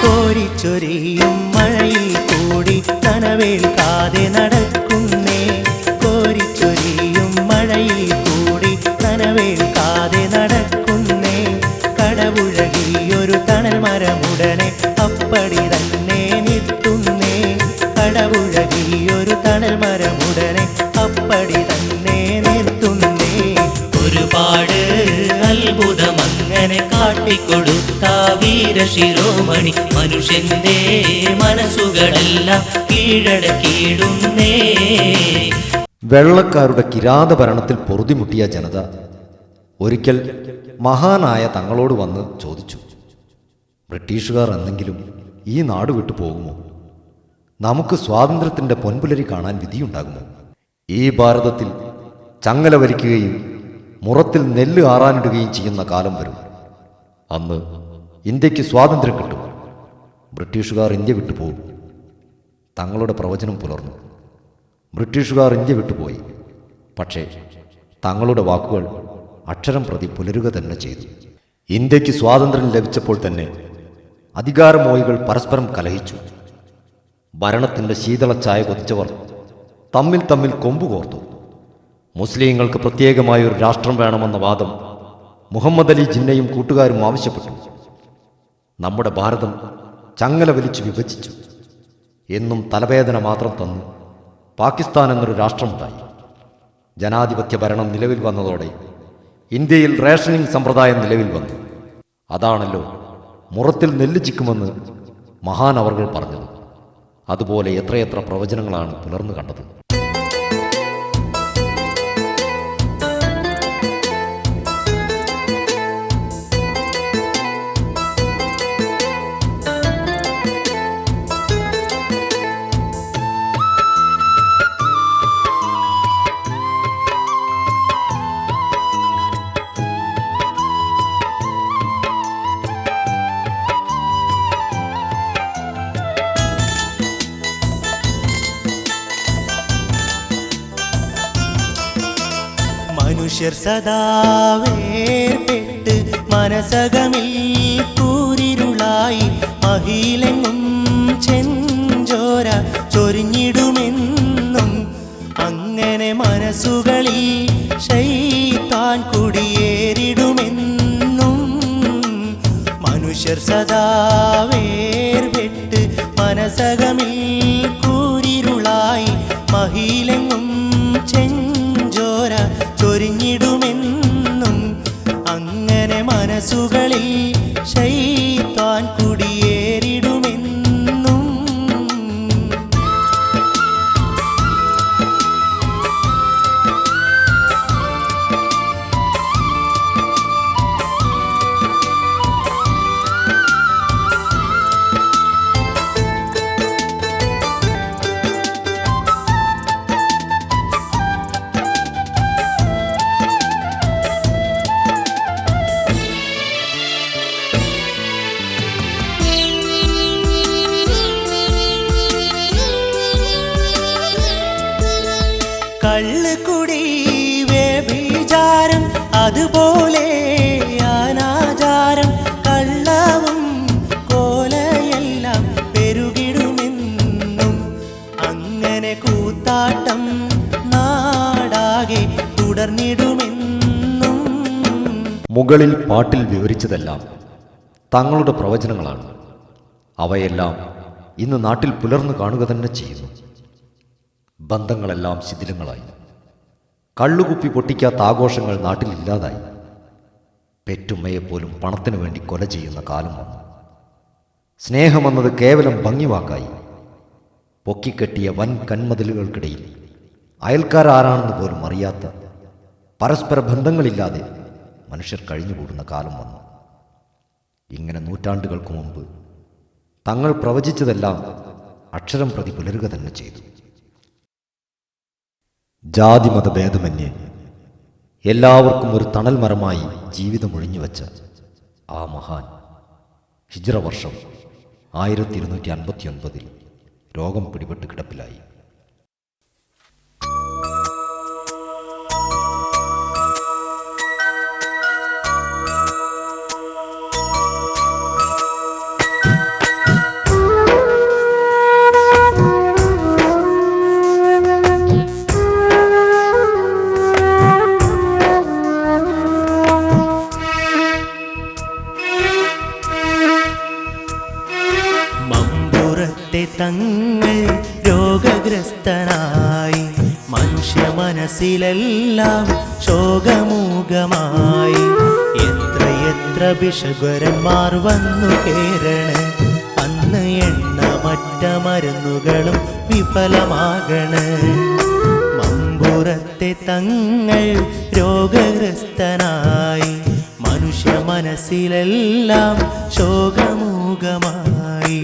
കോരിച്ചൊരിയും മഴയിൽ കൂടി നനവേൽക്കാതെ നടക്കുന്നേ. കോരിച്ചൊരിയും മഴയിൽ കൂടി നനവേൽക്കാതെ നടക്കുന്നേ. കടപുഴകിയൊരു തണൽ മരമുടനെ അപ്പടി തന്നെ നിർത്തുന്നേ. കടപുഴകിയൊരു തണൽ മരമുടനെ അപ്പടി തന്നെ നിർത്തുന്നേ. ഒരുപാട് അത്ഭുതമങ്ങനെ കാട്ടിക്കൊടുത്ത വീരശിരോമണി മനുഷ്യന്റെ മനസ്സുകളെല്ലാം കീഴടക്കിയിടുന്നേ. വെള്ളക്കാരുടെ കിരാത ഭരണത്തിൽ പൊറുതിമുട്ടിയ ജനത ഒരിക്കൽ മഹാനായ തങ്ങളോട് വന്ന് ചോദിച്ചു, ബ്രിട്ടീഷുകാർ എന്നെങ്കിലും ഈ നാട് വിട്ടു പോകുമോ? നമുക്ക് സ്വാതന്ത്ര്യത്തിൻ്റെ പൊൻപുലരി കാണാൻ വിധിയുണ്ടാകുമോ? ഈ ഭാരതത്തിൽ ചങ്ങല വരിക്കുകയും മുറത്തിൽ നെല്ല് ആറാനിടുകയും ചെയ്യുന്ന കാലം വരും. അന്ന് ഇന്ത്യക്ക് സ്വാതന്ത്ര്യം കിട്ടും. ബ്രിട്ടീഷുകാർ ഇന്ത്യ വിട്ടുപോകും. തങ്ങളുടെ പ്രവചനം പുലർന്നു. ബ്രിട്ടീഷുകാർ ഇന്ത്യ വിട്ടുപോയി. പക്ഷേ തങ്ങളുടെ വാക്കുകൾ അക്ഷരം പ്രതി പുലരുക തന്നെ ചെയ്തു. ഇന്ത്യക്ക് സ്വാതന്ത്ര്യം ലഭിച്ചപ്പോൾ തന്നെ അധികാരമോഹികൾ പരസ്പരം കലഹിച്ചു. ഭരണത്തിൻ്റെ ശീതളച്ചായ കൊതിച്ചവർ തമ്മിൽ തമ്മിൽ കൊമ്പുകോർത്തു. മുസ്ലിങ്ങൾക്ക് പ്രത്യേകമായൊരു രാഷ്ട്രം വേണമെന്ന വാദം മുഹമ്മദ് അലി ജിന്നയും കൂട്ടുകാരും ആവശ്യപ്പെട്ടു. നമ്മുടെ ഭാരതം ചങ്ങല വലിച്ചു വിഭജിച്ചു. എന്നും തലവേദന മാത്രം തന്നു പാകിസ്ഥാൻ എന്നൊരു രാഷ്ട്രമുണ്ടായി. ജനാധിപത്യ ഭരണം നിലവിൽ വന്നതോടെ ഇന്ത്യയിൽ റേഷനിംഗ് സമ്പ്രദായം നിലവിൽ വന്നു. അതാണല്ലോ മുറത്തിൽ നെല്ല് ചിക്കുമെന്ന് മഹാനവർകൾ പറഞ്ഞത്. അതുപോലെ എത്രയെത്ര പ്രവചനങ്ങളാണ് പുലർന്നു കണ്ടത്. മനുഷ്യർ സദാ വേർപെട്ട് മനസകമിൽ കൂരിരുളായി മഹിലെങ്ങും ചെഞ്ചോര ചൊരിഞ്ഞിടുമെന്നും അങ്ങനെ മനസ്സുകളിൽ ശൈത്താൻ കുടിയേറിടുമെന്നും. മനുഷ്യർ സദാ വേർപെട്ട് മനസകമിൽ കൂരിരുളായി മഹിലെങ്ങും ചെഞ്ചോര ചൊരിഞ്ഞിടുമെന്നും അങ്ങനെ മനസ്സുകളിൽ ശൈത്താൻ കുടിയേറിടുമെന്നും. കള്ളുകുടി വ്യഭിചാരം അതുപോലെ അനാചാരം കള്ളവും കോലയെല്ലാം പെരുകിടുമെന്നും അങ്ങനെ കൂത്താട്ടം നാടാകെ തുടർന്നിടുമെന്നും. മുകളിൽ പാട്ടിൽ വിവരിച്ചതെല്ലാം തങ്ങളുടെ പ്രവചനങ്ങളാണ്. അവയെല്ലാം ഇന്ന് നാട്ടിൽ പുലർന്നു കാണുക തന്നെ ചെയ്യുന്നു. ബന്ധങ്ങളെല്ലാം ശിഥിലങ്ങളായി. കള്ളുകുപ്പി പൊട്ടിക്കാത്ത ആഘോഷങ്ങൾ നാട്ടിലില്ലാതായി. പെറ്റുമ്മയെപ്പോലും പണത്തിനു വേണ്ടി കൊല ചെയ്യുന്ന കാലം വന്നു. സ്നേഹമെന്നത് കേവലം ഭംഗിവാക്കായി. പൊക്കിക്കെട്ടിയ വൻ കന്മതിലുകൾക്കിടയിൽ അയൽക്കാരാരാണെന്ന് പോലും അറിയാത്ത, പരസ്പര ബന്ധങ്ങളില്ലാതെ മനുഷ്യർ കഴിഞ്ഞുകൂടുന്ന കാലം വന്നു. ഇങ്ങനെ നൂറ്റാണ്ടുകൾക്ക് മുമ്പ് തങ്ങൾ പ്രവചിച്ചതെല്ലാം അക്ഷരം പ്രതി പുലരുക തന്നെ ചെയ്തു. ജാതിമത ഭേദമന്യേ എല്ലാവർക്കും ഒരു തണൽ മരമായി ജീവിതമൊഴിഞ്ഞുവെച്ച ആ മഹാൻ ഹിജ്റ വർഷം 1259 രോഗം പിടിപെട്ട് കിടപ്പിലായി. തങ്ങൾ രോഗഗ്രസ്തനായി, മനുഷ്യ മനസ്സിലെല്ലാം ശോകമൂകമായി. എത്ര ഭിഷഗ്വരന്മാർ വന്നു കേറണ്, അന്ന് എണ്ണമറ്റ മരുന്നുകളും വിഫലമാകണ്. മമ്പുറത്തെ തങ്ങൾ രോഗഗ്രസ്തനായി, മനുഷ്യ മനസ്സിലെല്ലാം ശോകമൂകമായി.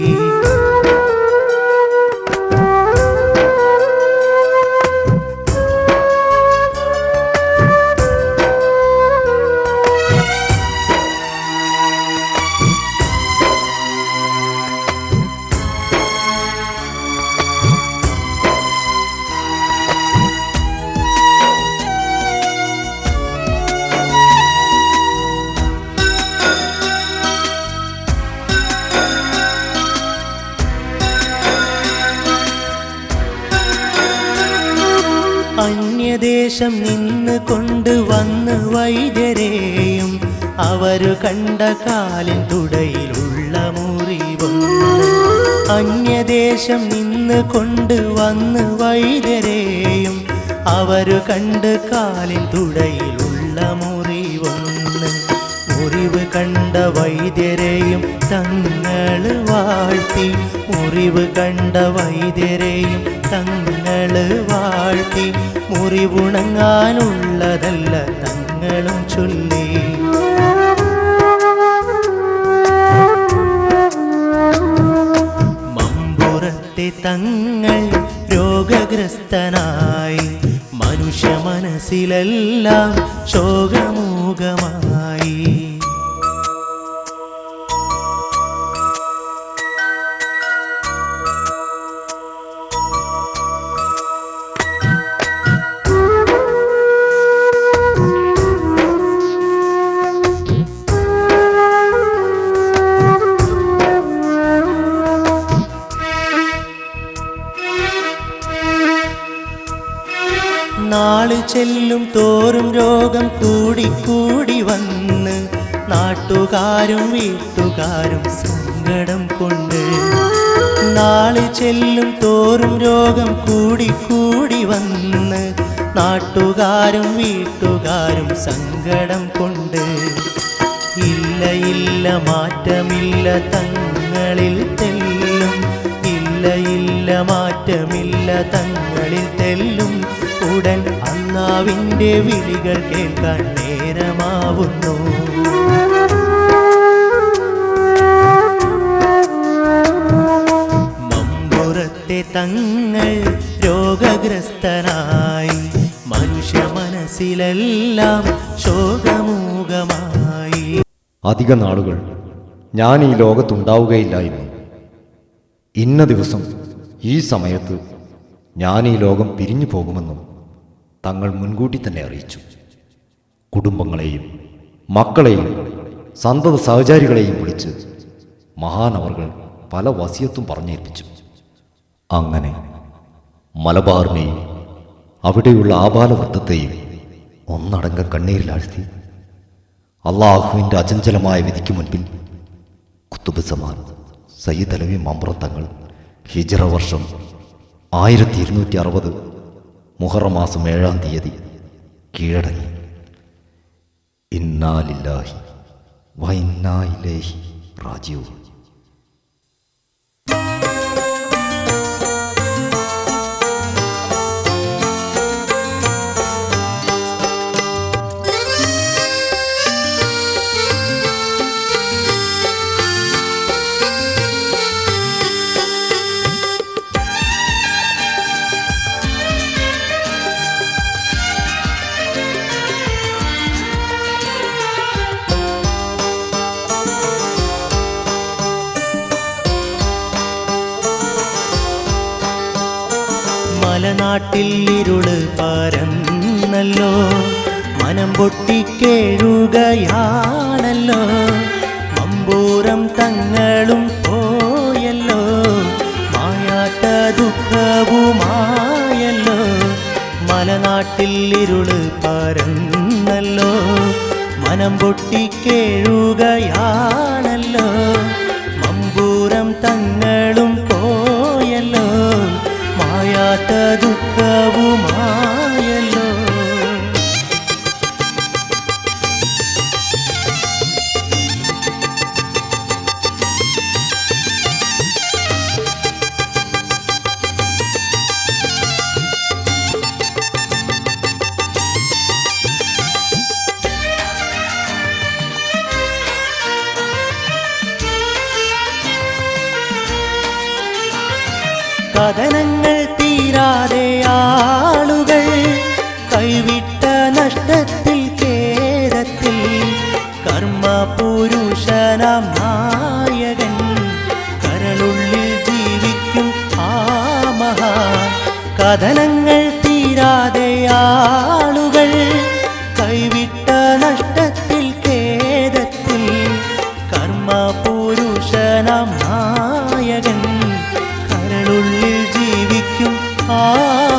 അന്യദേശം നിന്ന് കൊണ്ടുവന്ന് വൈദ്യരെയും അവരു കണ്ട കാലിൻ തുടയിലുള്ള മുറിവൊന്ന്. അന്യദേശം നിന്ന് കൊണ്ടുവന്ന് വൈദ്യരെയും അവരു കണ്ട് കാലിൻ തുടയിലുള്ള മുറിവൊന്ന്. മുറിവ് കണ്ട വൈദ്യരെയും തങ്ങൾ വാഴ്ത്തി, മുറിവ് കണ്ട വൈദ്യരെയും തങ്ങൾ വാഴ്ത്തി. മുറിവുണങ്ങാനുള്ളതല്ല തങ്ങളും ചൊല്ലി. മമ്പുറത്തെ തങ്ങൾ രോഗഗ്രസ്തനായി, മനുഷ്യ മനസ്സിലെല്ലാം ശോകമൂകമായി. നാള് ചെല്ലും തോറും രോഗം കൂടി വന്ന്, നാട്ടുകാരും വീട്ടുകാരും സങ്കടം കൊണ്ട്. നാള് ചെല്ലും തോറും രോഗം കൂടി വന്ന്, നാട്ടുകാരും വീട്ടുകാരും സങ്കടം കൊണ്ട്. ഇല്ല മാറ്റമില്ല തങ്ങളിൽ തെല്ലും, ഇല്ല മാറ്റമില്ല തങ്ങളിൽ തെല്ലും. ഉടൻ അല്ലാഹുവിന്റെ വിളികൾ കേൾക്കാൻ നേരമാവുന്നു. മമ്പുറത്തെ തങ്ങൾ രോഗഗ്രസ്തനായി, മനുഷ്യ മനസ്സിലെല്ലാം ശോകമൂകമായി. അധിക നാളുകൾ ഞാൻ ഈ ലോകത്തുണ്ടാവുകയില്ലായിരുന്നു. ഇന്ന ദിവസം ഈ സമയത്ത് ഞാൻ ഈ ലോകം പിരിഞ്ഞു പോകുമെന്നും തങ്ങൾ മുൻകൂട്ടി തന്നെ അറിയിച്ചു. കുടുംബങ്ങളെയും മക്കളെയും സന്തത സഹചാരികളെയും വിളിച്ച് മഹാനവർകൾ പല വസിയത്തും പറഞ്ഞേൽപ്പിച്ചു. അങ്ങനെ മലബാറിനെയും അവിടെയുള്ള ആബാലവൃത്തത്തെയും ഒന്നടങ്കം കണ്ണീരിലാഴ്ത്തി അള്ളാഹുവിൻ്റെ അചഞ്ചലമായ വിധിക്ക് മുൻപിൽ കുത്തുബ് സമാൻ സയ്യിദ് അലവി മമ്പ്രം തങ്ങൾ ഹിജ്റ വർഷം 1260 മുഹറം മാസം 7-ാം തീയതി കീഴടങ്ങി. ഇന്നാ ലില്ലാഹി വ ഇന്നാ ഇലൈഹി റാജിഊൻ. മലനാട്ടിൽ ഇരുള് പരന്നല്ലോ, മനം പൊട്ടിക്കേഴുകയാണല്ലോ, മമ്പൂരം തങ്ങളും പോയല്ലോ, മായാത്ത ദുഃഖവുമായല്ലോ. മലനാട്ടിൽ ഇരുള് പരന്നല്ലോ, മനം പൊട്ടിക്കേഴുകയാണല്ലോ, മമ്പൂരം തങ്ങളും പോയല്ലോ, മായാത്ത ദുഃഖവുമായല്ലോ. കഥനങ്ങൾ തീരാതെ ആളുകൾ കൈവിട്ട നഷ്ടത്തിൽ ഖേദത്തിൽ കർമ്മപുരുഷനാം നായകൻ കരളുള്ളിൽ ജീവിക്കും ആ മഹാൻ. കഥനങ്ങൾ തീരാതെ ആളുകൾ കൈവിട്ട നഷ്ടത്തിൽ ഖേദത്തിൽ കർമ്മപുരുഷനാം നായകൻ കരളുള്ളിൽ ജീവിക്കും ആ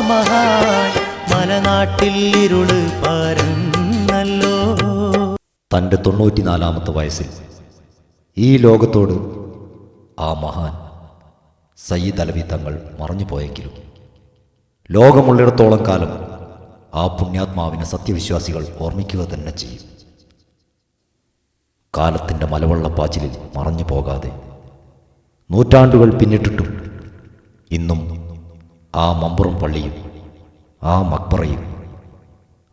മഹാൻ. മലനാട്ടിൽ ഇരുള് പരന്നല്ലോ. തൻ്റെ 94-ാമത്തെ വയസ്സിൽ ഈ ലോകത്തോട് ആ മഹാൻ സയ്യിദ് അലവി തങ്ങൾ മറഞ്ഞു പോയെങ്കിലും ലോകമുള്ളിടത്തോളം കാലം ആ പുണ്യാത്മാവിനെ സത്യവിശ്വാസികൾ ഓർമ്മിക്കുക തന്നെ ചെയ്യും. കാലത്തിൻ്റെ മലവെള്ളപ്പാച്ചിലിൽ മറഞ്ഞു പോകാതെ നൂറ്റാണ്ടുകൾ പിന്നിട്ടിട്ടും ഇന്നും ആ മമ്പുറം പള്ളിയും ആ മക്ബറയും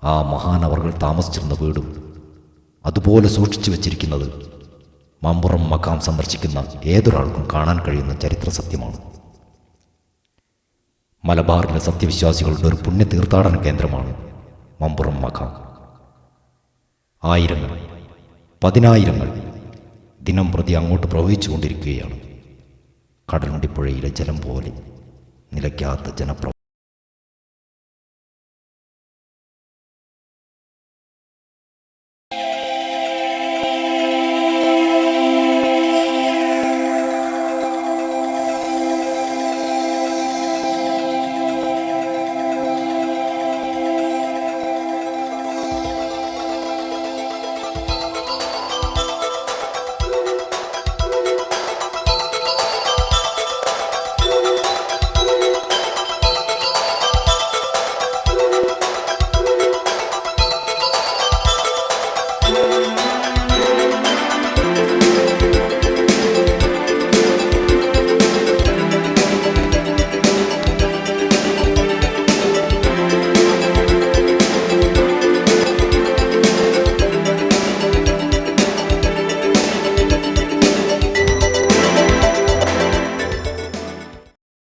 ആ മഹാനവർകൾ താമസിച്ചിരുന്ന വീടും അതുപോലെ സൂക്ഷിച്ചു വച്ചിരിക്കുന്നത് മമ്പുറം മഖാം സന്ദർശിക്കുന്ന ഏതൊരാൾക്കും കാണാൻ കഴിയുന്ന ചരിത്ര സത്യമാണ്. മലബാറിലെ സത്യവിശ്വാസികളുടെ ഒരു പുണ്യ തീർത്ഥാടന കേന്ദ്രമാണ് മമ്പുറം മഖാം. ആയിരങ്ങൾ, പതിനായിരങ്ങൾ ദിനം പ്രതി അങ്ങോട്ട് പ്രവഹിച്ചു കൊണ്ടിരിക്കുകയാണ്. കടലുണ്ടിപ്പുഴയിലെ ജലം പോലെ നിലയ്ക്കാത്ത ജനപ്രവാഹം.